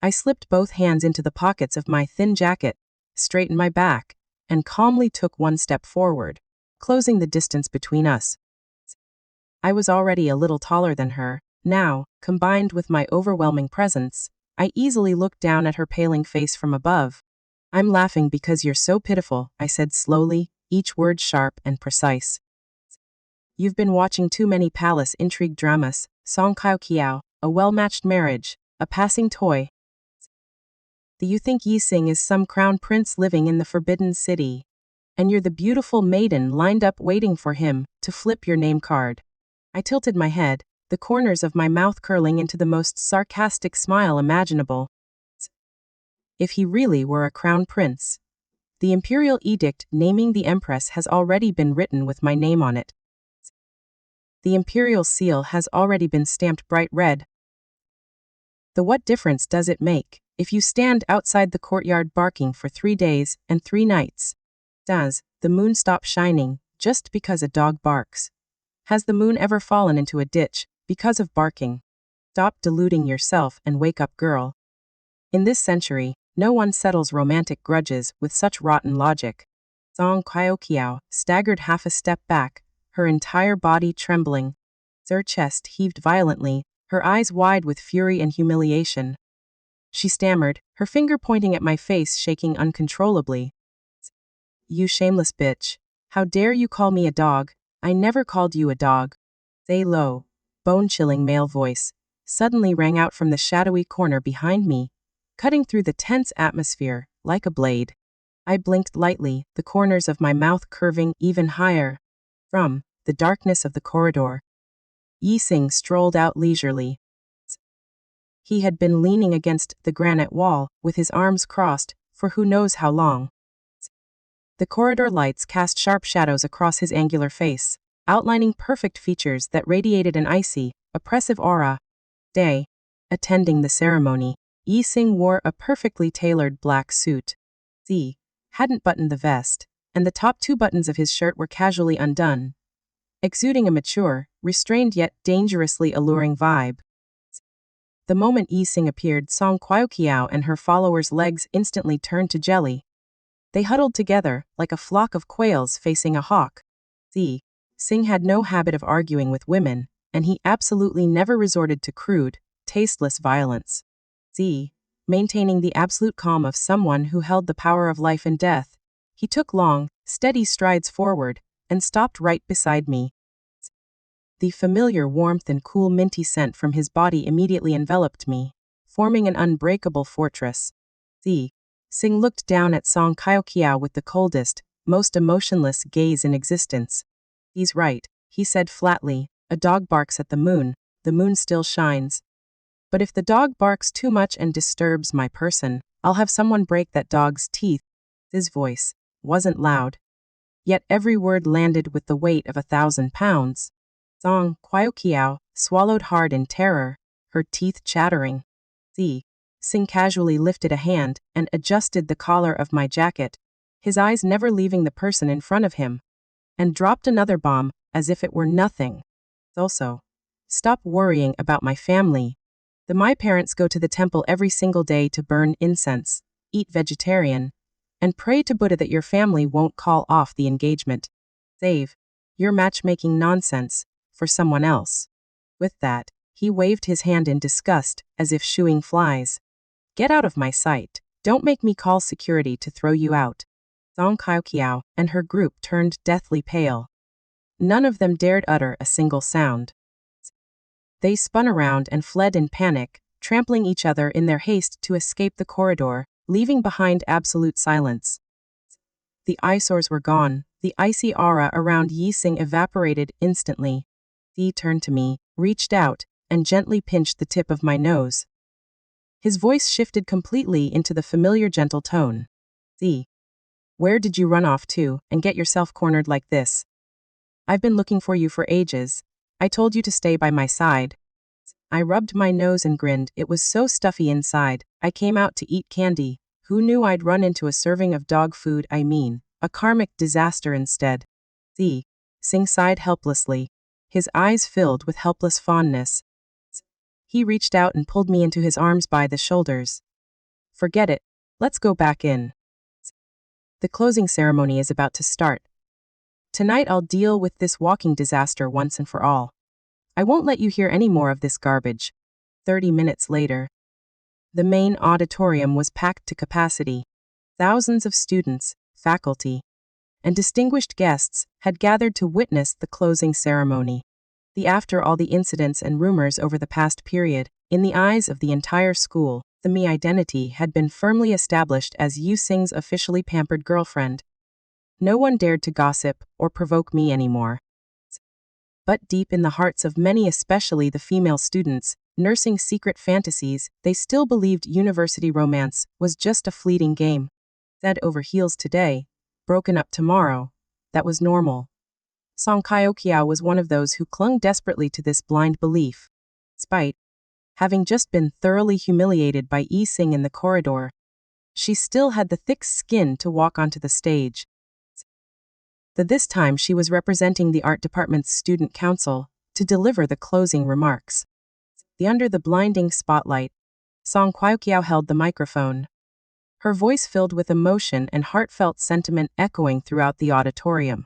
I slipped both hands into the pockets of my thin jacket, straightened my back, and calmly took one step forward, closing the distance between us. I was already a little taller than her. Now, combined with my overwhelming presence, I easily looked down at her paling face from above. I'm laughing because you're so pitiful, I said slowly, each word sharp and precise. You've been watching too many palace intrigue dramas, Song Qiaoqiao, a well-matched marriage, a passing toy. Do you think Yi Xing is some crown prince living in the Forbidden City? And you're the beautiful maiden lined up waiting for him to flip your name card. I tilted my head, the corners of my mouth curling into the most sarcastic smile imaginable. If he really were a crown prince. The imperial edict naming the empress has already been written with my name on it. The imperial seal has already been stamped bright red. What difference does it make if you stand outside the courtyard barking for 3 days and 3 nights? Does the moon stop shining just because a dog barks? Has the moon ever fallen into a ditch because of barking? Stop deluding yourself and wake up, girl. In this century, no one settles romantic grudges with such rotten logic. Song Qiaoqiao staggered half a step back, her entire body trembling. Her chest heaved violently, her eyes wide with fury and humiliation. She stammered, her finger pointing at my face shaking uncontrollably. You shameless bitch. How dare you call me a dog? I never called you a dog. A low, bone-chilling male voice suddenly rang out from the shadowy corner behind me, cutting through the tense atmosphere like a blade. I blinked lightly, the corners of my mouth curving even higher. From the darkness of the corridor, Yi Xing strolled out leisurely. He had been leaning against the granite wall, with his arms crossed, for who knows how long. The corridor lights cast sharp shadows across his angular face, outlining perfect features that radiated an icy, oppressive aura. Attending the ceremony, Yi Xing wore a perfectly tailored black suit. He hadn't buttoned the vest, and the top 2 buttons of his shirt were casually undone, exuding a mature, restrained yet dangerously alluring vibe. The moment Yi Xing appeared, Song Qiaoqiao and her followers' legs instantly turned to jelly. They huddled together, like a flock of quails facing a hawk. Yi Xing had no habit of arguing with women, and he absolutely never resorted to crude, tasteless violence. Maintaining the absolute calm of someone who held the power of life and death, he took long, steady strides forward, and stopped right beside me. The familiar warmth and cool minty scent from his body immediately enveloped me, forming an unbreakable fortress. Yi Xing looked down at Song Qiaoqiao with the coldest, most emotionless gaze in existence. He's right, he said flatly, a dog barks at the moon still shines. But if the dog barks too much and disturbs my person, I'll have someone break that dog's teeth. His voice wasn't loud, yet every word landed with the weight of 1,000 pounds. Song Qiaoqiao swallowed hard in terror, her teeth chattering. Yi Xing casually lifted a hand and adjusted the collar of my jacket, his eyes never leaving the person in front of him, and dropped another bomb as if it were nothing. Also, stop worrying about my family. My parents go to the temple every single day to burn incense, eat vegetarian, and pray to Buddha that your family won't call off the engagement. Save your matchmaking nonsense for someone else. With that, he waved his hand in disgust as if shooing flies. Get out of my sight. Don't make me call security to throw you out. Song Qiaoqiao and her group turned deathly pale. None of them dared utter a single sound. They spun around and fled in panic, trampling each other in their haste to escape the corridor, leaving behind absolute silence. The eyesores were gone, the icy aura around Yi Xing evaporated instantly. He turned to me, reached out, and gently pinched the tip of my nose. His voice shifted completely into the familiar gentle tone. "See, where did you run off to and get yourself cornered like this? I've been looking for you for ages. I told you to stay by my side." I rubbed my nose and grinned. It was so stuffy inside. I came out to eat candy. Who knew I'd run into a serving of dog food? A karmic disaster instead. Yi Xing sighed helplessly, his eyes filled with helpless fondness. He reached out and pulled me into his arms by the shoulders. "Forget it. Let's go back in. The closing ceremony is about to start. Tonight I'll deal with this walking disaster once and for all. I won't let you hear any more of this garbage." 30 minutes later, the main auditorium was packed to capacity. Thousands of students, faculty, and distinguished guests had gathered to witness the closing ceremony. After all the incidents and rumors over the past period, in the eyes of the entire school, the me identity had been firmly established as Yi Xing's officially pampered girlfriend. No one dared to gossip or provoke me anymore. But deep in the hearts of many, especially the female students, nursing secret fantasies, they still believed university romance was just a fleeting game. Head over heels today, broken up tomorrow. That was normal. Song Qiaoqiao was one of those who clung desperately to this blind belief. Despite having just been thoroughly humiliated by Yi Xing in the corridor, she still had the thick skin to walk onto the stage. This time she was representing the art department's student council to deliver the closing remarks. Under the blinding spotlight, Song Qiaoqiao held the microphone. Her voice filled with emotion and heartfelt sentiment echoing throughout the auditorium.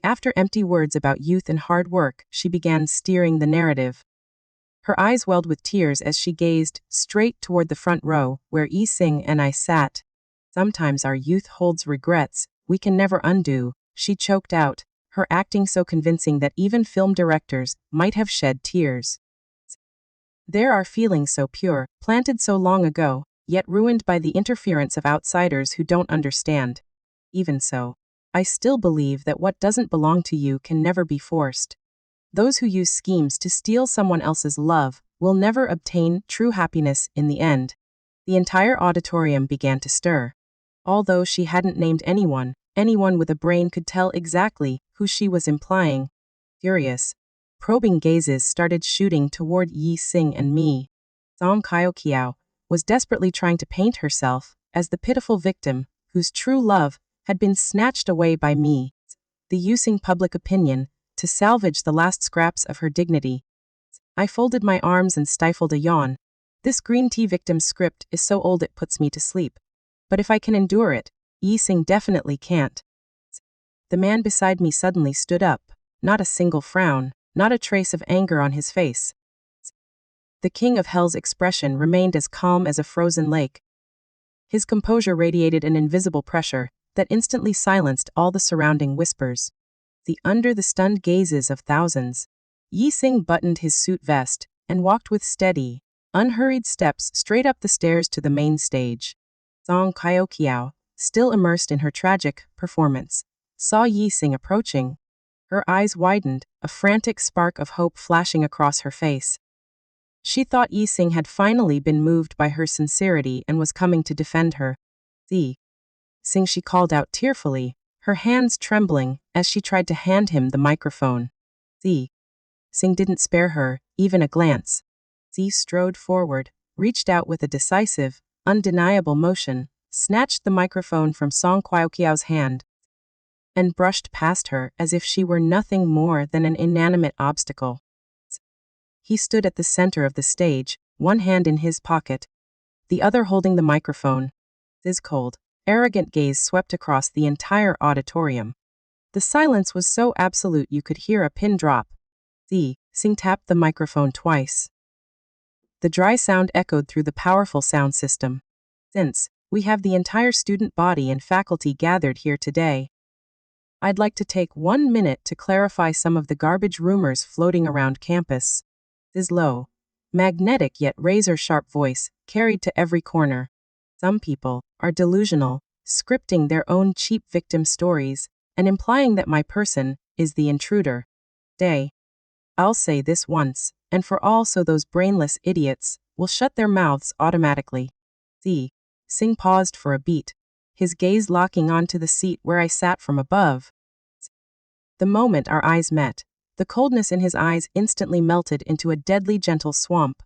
After empty words about youth and hard work, she began steering the narrative. Her eyes welled with tears as she gazed straight toward the front row, where Yi Xing and I sat. "Sometimes our youth holds regrets we can never undo," she choked out, her acting so convincing that even film directors might have shed tears. "There are feelings so pure, planted so long ago, yet ruined by the interference of outsiders who don't understand. Even so, I still believe that what doesn't belong to you can never be forced. Those who use schemes to steal someone else's love will never obtain true happiness in the end." The entire auditorium began to stir. Although she hadn't named anyone, anyone with a brain could tell exactly who she was implying. Furious, probing gazes started shooting toward Yi Xing and me. Song Qiaoqiao was desperately trying to paint herself as the pitiful victim whose true love had been snatched away by me, using public opinion to salvage the last scraps of her dignity. I folded my arms and stifled a yawn. This green tea victim script is so old it puts me to sleep. But if I can endure it, Yi Xing definitely can't. The man beside me suddenly stood up, not a single frown, not a trace of anger on his face. The king of hell's expression remained as calm as a frozen lake. His composure radiated an invisible pressure that instantly silenced all the surrounding whispers. Under the stunned gazes of thousands, Yi Xing buttoned his suit vest and walked with steady, unhurried steps straight up the stairs to the main stage. Song Qiaoqiao, still immersed in her tragic performance, saw Yi Xing approaching. Her eyes widened, a frantic spark of hope flashing across her face. She thought Yi Xing had finally been moved by her sincerity and was coming to defend her. Yi Xing, she called out tearfully, her hands trembling as she tried to hand him the microphone. Yi Xing didn't spare her even a glance. Yi strode forward, reached out with a decisive, undeniable motion, snatched the microphone from Song Qiaoqiao's hand, and brushed past her as if she were nothing more than an inanimate obstacle. He stood at the center of the stage, one hand in his pocket, the other holding the microphone. His cold, arrogant gaze swept across the entire auditorium. The silence was so absolute you could hear a pin drop. Yi Xing tapped the microphone twice. The dry sound echoed through the powerful sound system. Since we have the entire student body and faculty gathered here today, I'd like to take 1 minute to clarify some of the garbage rumors floating around campus. His low, magnetic yet razor-sharp voice carried to every corner. Some people are delusional, scripting their own cheap victim stories and implying that my person is the intruder. I'll say this once and for all so those brainless idiots will shut their mouths automatically. Yi Xing paused for a beat, his gaze locking onto the seat where I sat from above. The moment our eyes met, the coldness in his eyes instantly melted into a deadly gentle swamp.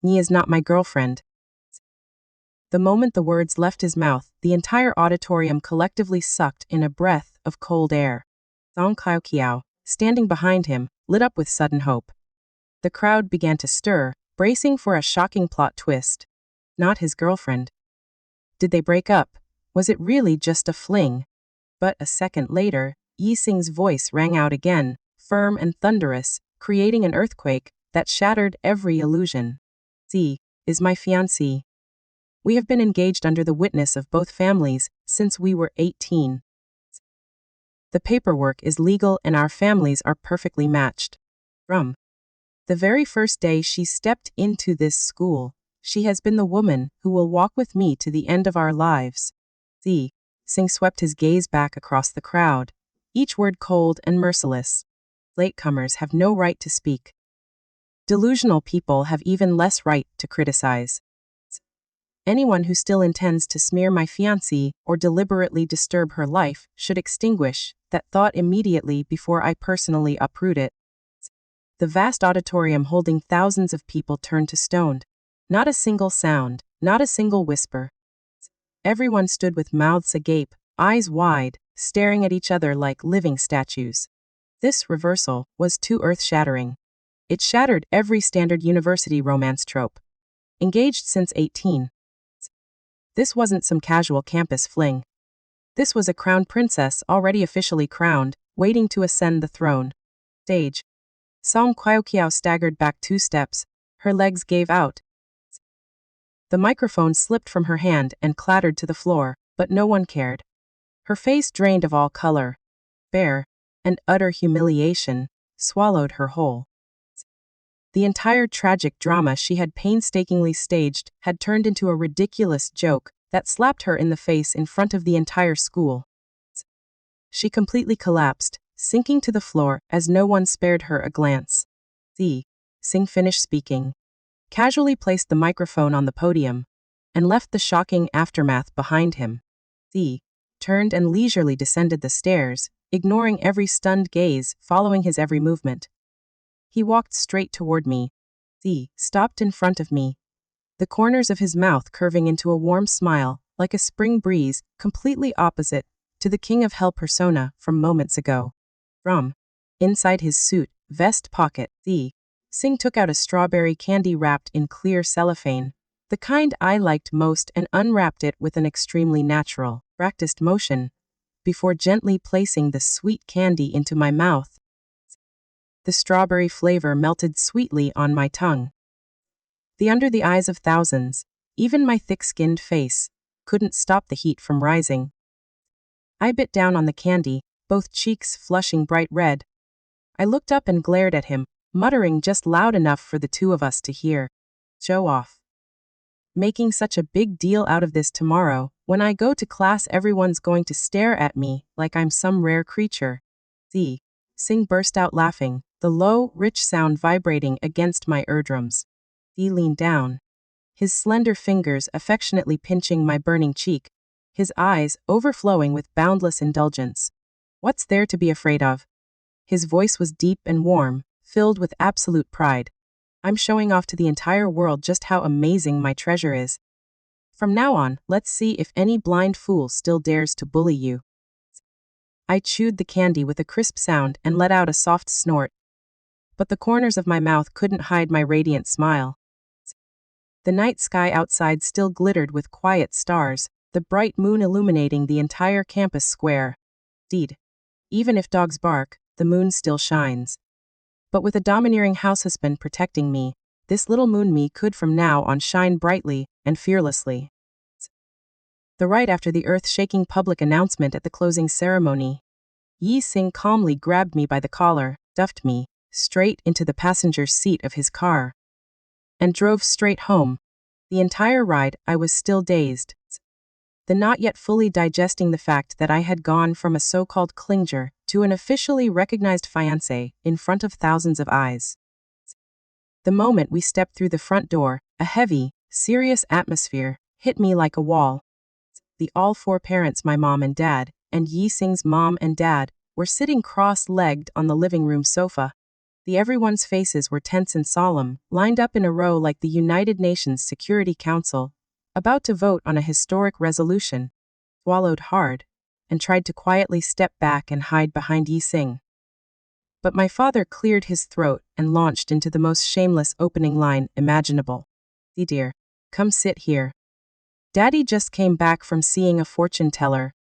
Yi is not my girlfriend. The moment the words left his mouth, the entire auditorium collectively sucked in a breath of cold air. Song Qiaoqiao, standing behind him, lit up with sudden hope. The crowd began to stir, bracing for a shocking plot twist. Not his girlfriend. Did they break up? Was it really just a fling? But a second later, Yi Xing's voice rang out again, firm and thunderous, creating an earthquake that shattered every illusion. Yi is my fiancé. We have been engaged under the witness of both families since we were 18. The paperwork is legal and our families are perfectly matched. From the very first day she stepped into this school, she has been the woman who will walk with me to the end of our lives. Yi Xing swept his gaze back across the crowd, each word cold and merciless. Latecomers have no right to speak. Delusional people have even less right to criticize. Anyone who still intends to smear my fiancée or deliberately disturb her life should extinguish that thought immediately before I personally uproot it. The vast auditorium holding thousands of people turned to stone. Not a single sound, not a single whisper. Everyone stood with mouths agape, eyes wide, staring at each other like living statues. This reversal was too earth-shattering. It shattered every standard university romance trope. Engaged since 18. This wasn't some casual campus fling. This was a crown princess already officially crowned, waiting to ascend the throne. Stage. Song Qiaoqiao staggered back 2 steps, her legs gave out. The microphone slipped from her hand and clattered to the floor, but no one cared. Her face drained of all color. Bare and utter humiliation swallowed her whole. The entire tragic drama she had painstakingly staged had turned into a ridiculous joke that slapped her in the face in front of the entire school. She completely collapsed, sinking to the floor as no one spared her a glance. Yi Xing finished speaking, casually placed the microphone on the podium, and left the shocking aftermath behind him. Yi turned and leisurely descended the stairs, ignoring every stunned gaze following his every movement. He walked straight toward me. Yi stopped in front of me, the corners of his mouth curving into a warm smile, like a spring breeze, completely opposite to the King of Hell persona from moments ago. From inside his suit vest pocket, Yi Xing took out a strawberry candy wrapped in clear cellophane, the kind I liked most, and unwrapped it with an extremely natural, practiced motion, before gently placing the sweet candy into my mouth. The strawberry flavor melted sweetly on my tongue. Under the eyes of thousands, even my thick-skinned face couldn't stop the heat from rising. I bit down on the candy, both cheeks flushing bright red. I looked up and glared at him, muttering just loud enough for the two of us to hear. Show off. Making such a big deal out of this tomorrow, when I go to class everyone's going to stare at me like I'm some rare creature. Yi Xing burst out laughing, the low, rich sound vibrating against my eardrums. He leaned down, his slender fingers affectionately pinching my burning cheek, his eyes overflowing with boundless indulgence. What's there to be afraid of? His voice was deep and warm, filled with absolute pride. I'm showing off to the entire world just how amazing my treasure is. From now on, let's see if any blind fool still dares to bully you. I chewed the candy with a crisp sound and let out a soft snort. But the corners of my mouth couldn't hide my radiant smile. The night sky outside still glittered with quiet stars, the bright moon illuminating the entire campus square. Indeed, even if dogs bark, the moon still shines. But with a domineering house husband protecting me, this little moon me could from now on shine brightly and fearlessly. The right after the earth-shaking public announcement at the closing ceremony, Yi Xing calmly grabbed me by the collar, duffed me straight into the passenger's seat of his car, and drove straight home. The entire ride, I was still dazed, the not yet fully digesting the fact that I had gone from a so-called clinger to an officially recognized fiancé in front of thousands of eyes. The moment we stepped through the front door, a heavy, serious atmosphere hit me like a wall. The all four parents, my mom and dad, and Yi Xing's mom and dad, were sitting cross-legged on the living room sofa. Everyone's faces were tense and solemn, lined up in a row like the United Nations Security Council, about to vote on a historic resolution. Swallowed hard, and tried to quietly step back and hide behind Yi Xing. But my father cleared his throat and launched into the most shameless opening line imaginable. Dear, come sit here. Daddy just came back from seeing a fortune teller.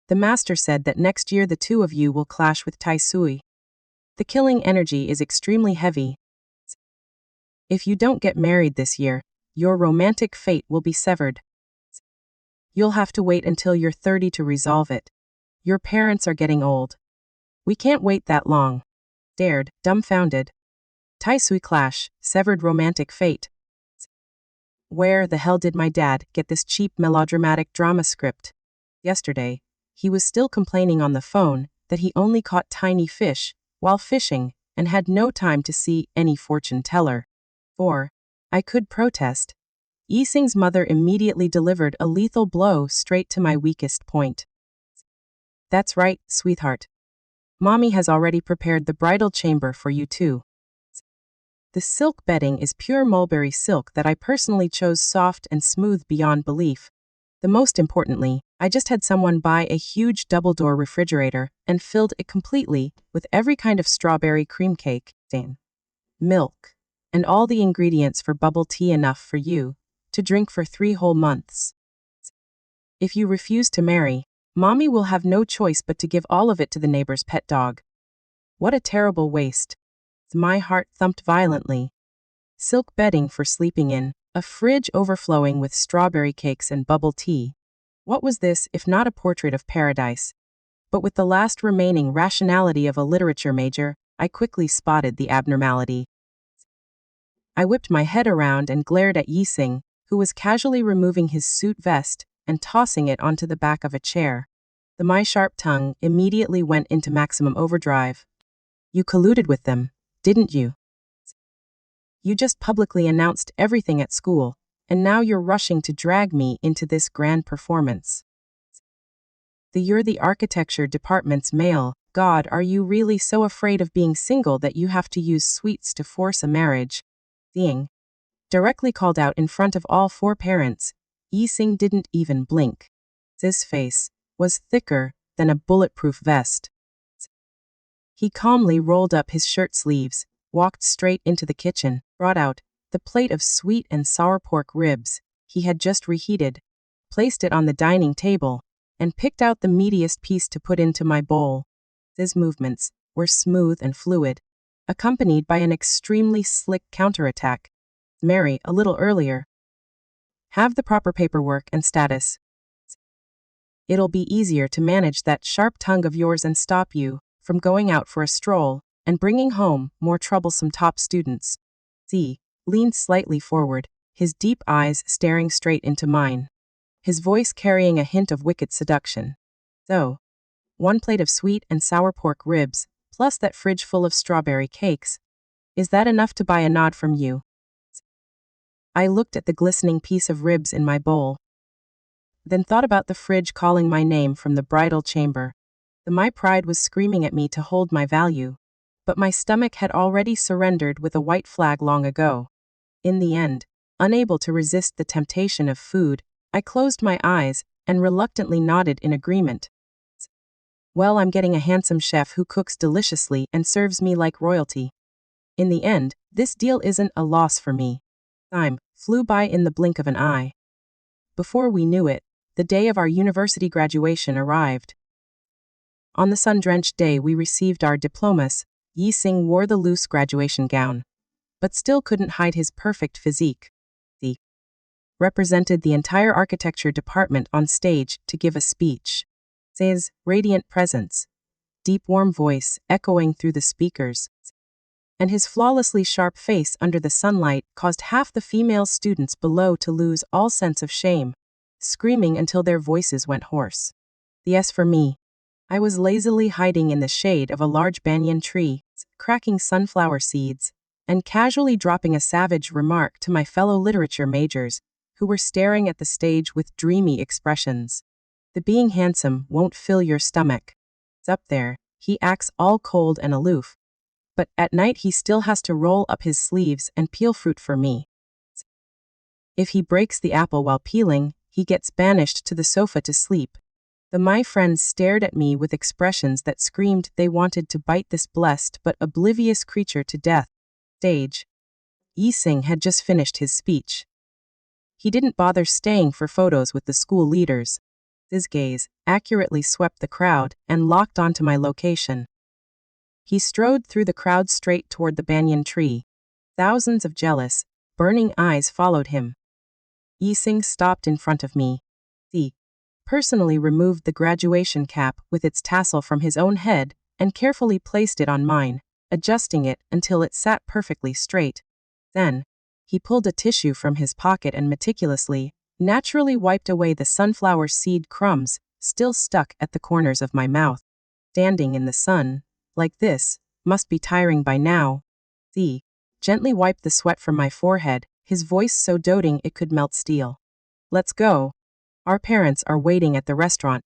The master said that next year the two of you will clash with Tai Sui. The killing energy is extremely heavy. If you don't get married this year, your romantic fate will be severed. You'll have to wait until you're 30 to resolve it. Your parents are getting old. We can't wait that long. Stared, dumbfounded. Tai Sui clash, severed romantic fate. Where the hell did my dad get this cheap melodramatic drama script? Yesterday, he was still complaining on the phone that he only caught tiny fish while fishing and had no time to see any fortune teller. Or, I could protest. Yi Xing's mother immediately delivered a lethal blow straight to my weakest point. That's right, sweetheart. Mommy has already prepared the bridal chamber for you too. The silk bedding is pure mulberry silk that I personally chose, soft and smooth beyond belief. The most importantly, I just had someone buy a huge double-door refrigerator and filled it completely with every kind of strawberry cream cake, milk, and all the ingredients for bubble tea, enough for you to drink for 3 whole months. If you refuse to marry, Mommy will have no choice but to give all of it to the neighbor's pet dog. What a terrible waste. My heart thumped violently. Silk bedding for sleeping in, a fridge overflowing with strawberry cakes and bubble tea. What was this if not a portrait of paradise? But with the last remaining rationality of a literature major, I quickly spotted the abnormality. I whipped my head around and glared at Yi Xing, who was casually removing his suit vest and tossing it onto the back of a chair. My sharp tongue immediately went into maximum overdrive. You colluded with them, didn't you? You just publicly announced everything at school, and now you're rushing to drag me into this grand performance. You're the architecture department's male. God, are you really so afraid of being single that you have to use sweets to force a marriage? Seeing directly called out in front of all 4 parents, Yi Xing didn't even blink. His face was thicker than a bulletproof vest. He calmly rolled up his shirt sleeves, walked straight into the kitchen, brought out the plate of sweet and sour pork ribs he had just reheated, placed it on the dining table, and picked out the meatiest piece to put into my bowl. His movements were smooth and fluid, accompanied by an extremely slick counterattack. Marry a little earlier. Have the proper paperwork and status. It'll be easier to manage that sharp tongue of yours and stop you from going out for a stroll and bringing home more troublesome top students. Z leaned slightly forward, his deep eyes staring straight into mine, his voice carrying a hint of wicked seduction. So, 1 plate of sweet and sour pork ribs, plus that fridge full of strawberry cakes. Is that enough to buy a nod from you? I looked at the glistening piece of ribs in my bowl, then thought about the fridge calling my name from the bridal chamber. My pride was screaming at me to hold my value, but my stomach had already surrendered with a white flag long ago. In the end, unable to resist the temptation of food, I closed my eyes and reluctantly nodded in agreement. Well, I'm getting a handsome chef who cooks deliciously and serves me like royalty. In the end, this deal isn't a loss for me. Time flew by in the blink of an eye. Before we knew it, the day of our university graduation arrived. On the sun-drenched day we received our diplomas, Yi Xing wore the loose graduation gown, but still couldn't hide his perfect physique. He represented the entire architecture department on stage to give a speech. His radiant presence, deep warm voice echoing through the speakers, and his flawlessly sharp face under the sunlight caused half the female students below to lose all sense of shame, screaming until their voices went hoarse. As for me, I was lazily hiding in the shade of a large banyan tree, cracking sunflower seeds, and casually dropping a savage remark to my fellow literature majors, who were staring at the stage with dreamy expressions. The being handsome won't fill your stomach. It's up there, he acts all cold and aloof, but at night he still has to roll up his sleeves and peel fruit for me. If he breaks the apple while peeling, he gets banished to the sofa to sleep. My friends stared at me with expressions that screamed they wanted to bite this blessed but oblivious creature to death. Stage. Yi Xing had just finished his speech. He didn't bother staying for photos with the school leaders. His gaze accurately swept the crowd and locked onto my location. He strode through the crowd straight toward the banyan tree. Thousands of jealous, burning eyes followed him. Yi Xing stopped in front of me. He personally removed the graduation cap with its tassel from his own head and carefully placed it on mine, adjusting it until it sat perfectly straight. Then, he pulled a tissue from his pocket and meticulously, naturally wiped away the sunflower seed crumbs still stuck at the corners of my mouth. Standing in the sun, like this, must be tiring by now. He gently wiped the sweat from my forehead, his voice so doting it could melt steel. Let's go. Our parents are waiting at the restaurant.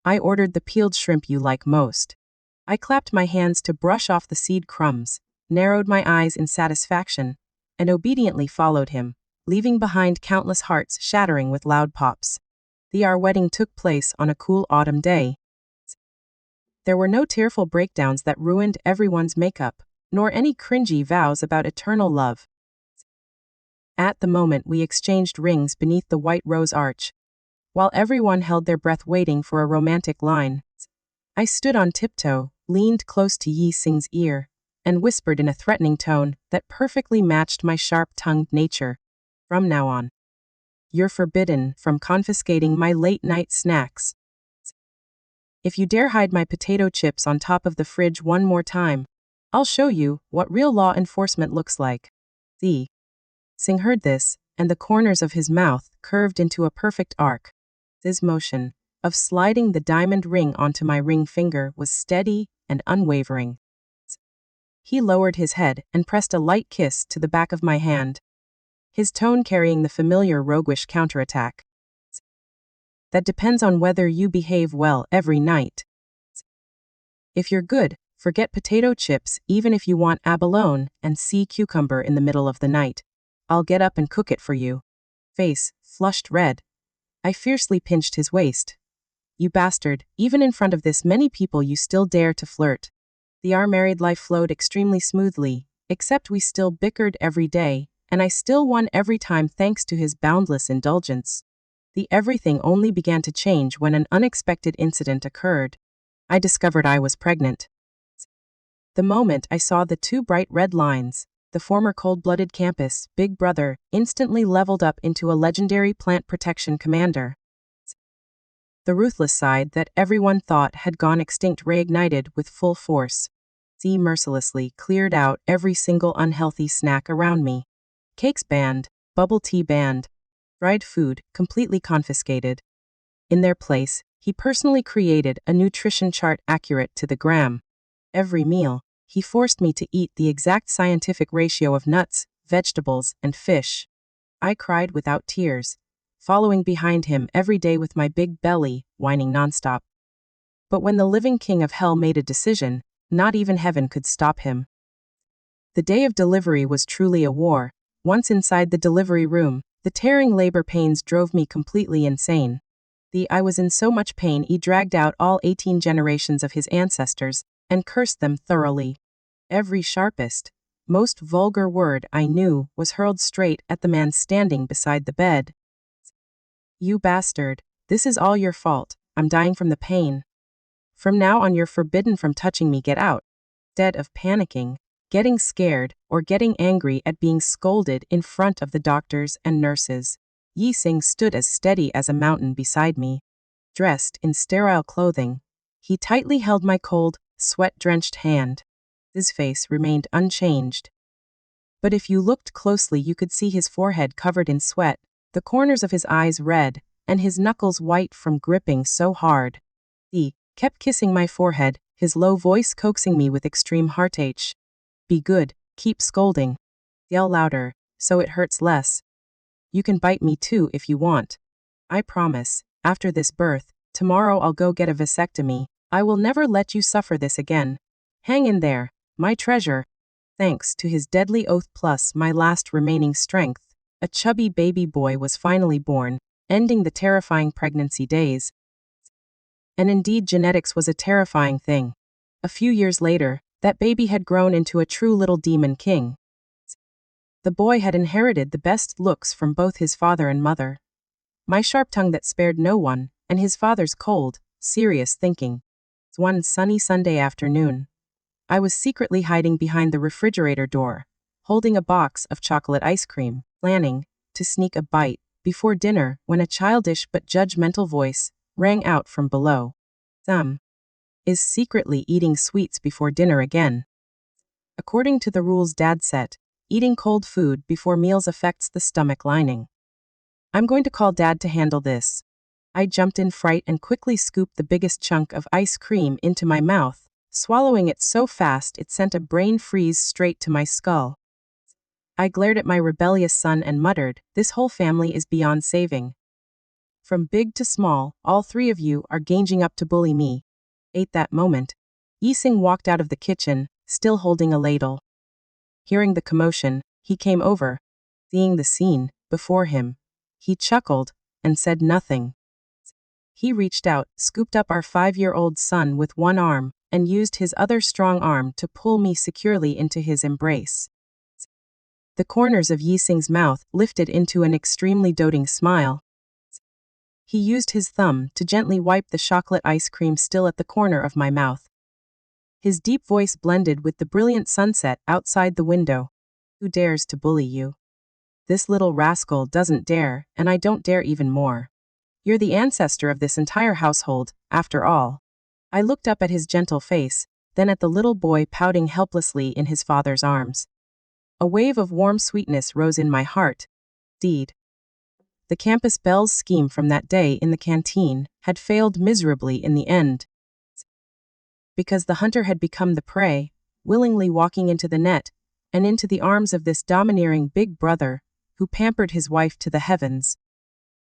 I ordered the peeled shrimp you like most. I clapped my hands to brush off the seed crumbs, narrowed my eyes in satisfaction, and obediently followed him, leaving behind countless hearts shattering with loud pops. Our wedding took place on a cool autumn day. There were no tearful breakdowns that ruined everyone's makeup, nor any cringy vows about eternal love. At the moment we exchanged rings beneath the white rose arch, while everyone held their breath waiting for a romantic line. I stood on tiptoe, leaned close to Yi Xing's ear, and whispered in a threatening tone that perfectly matched my sharp-tongued nature. From now on, you're forbidden from confiscating my late-night snacks. If you dare hide my potato chips on top of the fridge one more time, I'll show you what real law enforcement looks like. Yi Xing heard this, and the corners of his mouth curved into a perfect arc. His motion of sliding the diamond ring onto my ring finger was steady and unwavering. He lowered his head and pressed a light kiss to the back of my hand, his tone carrying the familiar roguish counterattack. That depends on whether you behave well every night. If you're good, forget potato chips even if you want abalone and sea cucumber in the middle of the night. I'll get up and cook it for you. Face flushed red. I fiercely pinched his waist. You bastard, even in front of this many people you still dare to flirt. Our married life flowed extremely smoothly, except we still bickered every day, and I still won every time thanks to his boundless indulgence. Everything only began to change when an unexpected incident occurred. I discovered I was pregnant. The moment I saw the two bright red lines, the former cold-blooded campus big brother instantly leveled up into a legendary plant protection commander. The ruthless side that everyone thought had gone extinct reignited with full force. He mercilessly cleared out every single unhealthy snack around me. Cakes banned, bubble tea banned, fried food completely confiscated. In their place, he personally created a nutrition chart accurate to the gram. Every meal, he forced me to eat the exact scientific ratio of nuts, vegetables, and fish. I cried without tears, following behind him every day with my big belly, whining nonstop. But when the living king of hell made a decision, not even heaven could stop him. The day of delivery was truly a war. Once inside the delivery room, the tearing labor pains drove me completely insane. I was in so much pain he dragged out all 18 generations of his ancestors and cursed them thoroughly. Every sharpest, most vulgar word I knew was hurled straight at the man standing beside the bed. You bastard, this is all your fault, I'm dying from the pain. From now on you're forbidden from touching me, get out. Instead of panicking, getting scared, or getting angry at being scolded in front of the doctors and nurses, Yi Xing stood as steady as a mountain beside me. Dressed in sterile clothing, he tightly held my cold, sweat-drenched hand. His face remained unchanged. But if you looked closely you could see his forehead covered in sweat, the corners of his eyes red, and his knuckles white from gripping so hard. He kept kissing my forehead, his low voice coaxing me with extreme heartache. Be good, keep scolding. Yell louder, so it hurts less. You can bite me too if you want. I promise, after this birth, tomorrow I'll go get a vasectomy. I will never let you suffer this again. Hang in there, my treasure. Thanks to his deadly oath plus my last remaining strength, a chubby baby boy was finally born, ending the terrifying pregnancy days. And indeed genetics was a terrifying thing. A few years later, that baby had grown into a true little demon king. The boy had inherited the best looks from both his father and mother. My sharp tongue that spared no one, and his father's cold, serious thinking. One sunny Sunday afternoon, I was secretly hiding behind the refrigerator door, holding a box of chocolate ice cream, planning to sneak a bite before dinner when a childish but judgmental voice rang out from below. Is secretly eating sweets before dinner again. According to the rules Dad set, eating cold food before meals affects the stomach lining. I'm going to call Dad to handle this. I jumped in fright and quickly scooped the biggest chunk of ice cream into my mouth, swallowing it so fast it sent a brain freeze straight to my skull. I glared at my rebellious son and muttered, this whole family is beyond saving. From big to small, all three of you are ganging up to bully me. At that moment, Yi Xing walked out of the kitchen, still holding a ladle. Hearing the commotion, he came over. Seeing the scene before him, he chuckled and said nothing. He reached out, scooped up our 5-year-old son with one arm, and used his other strong arm to pull me securely into his embrace. The corners of Yi Xing's mouth lifted into an extremely doting smile. He used his thumb to gently wipe the chocolate ice cream still at the corner of my mouth. His deep voice blended with the brilliant sunset outside the window. Who dares to bully you? This little rascal doesn't dare, and I don't dare even more. You're the ancestor of this entire household, after all. I looked up at his gentle face, then at the little boy pouting helplessly in his father's arms. A wave of warm sweetness rose in my heart. Indeed. The campus Belle's scheme from that day in the canteen had failed miserably in the end. Because the hunter had become the prey, willingly walking into the net, and into the arms of this domineering big brother, who pampered his wife to the heavens.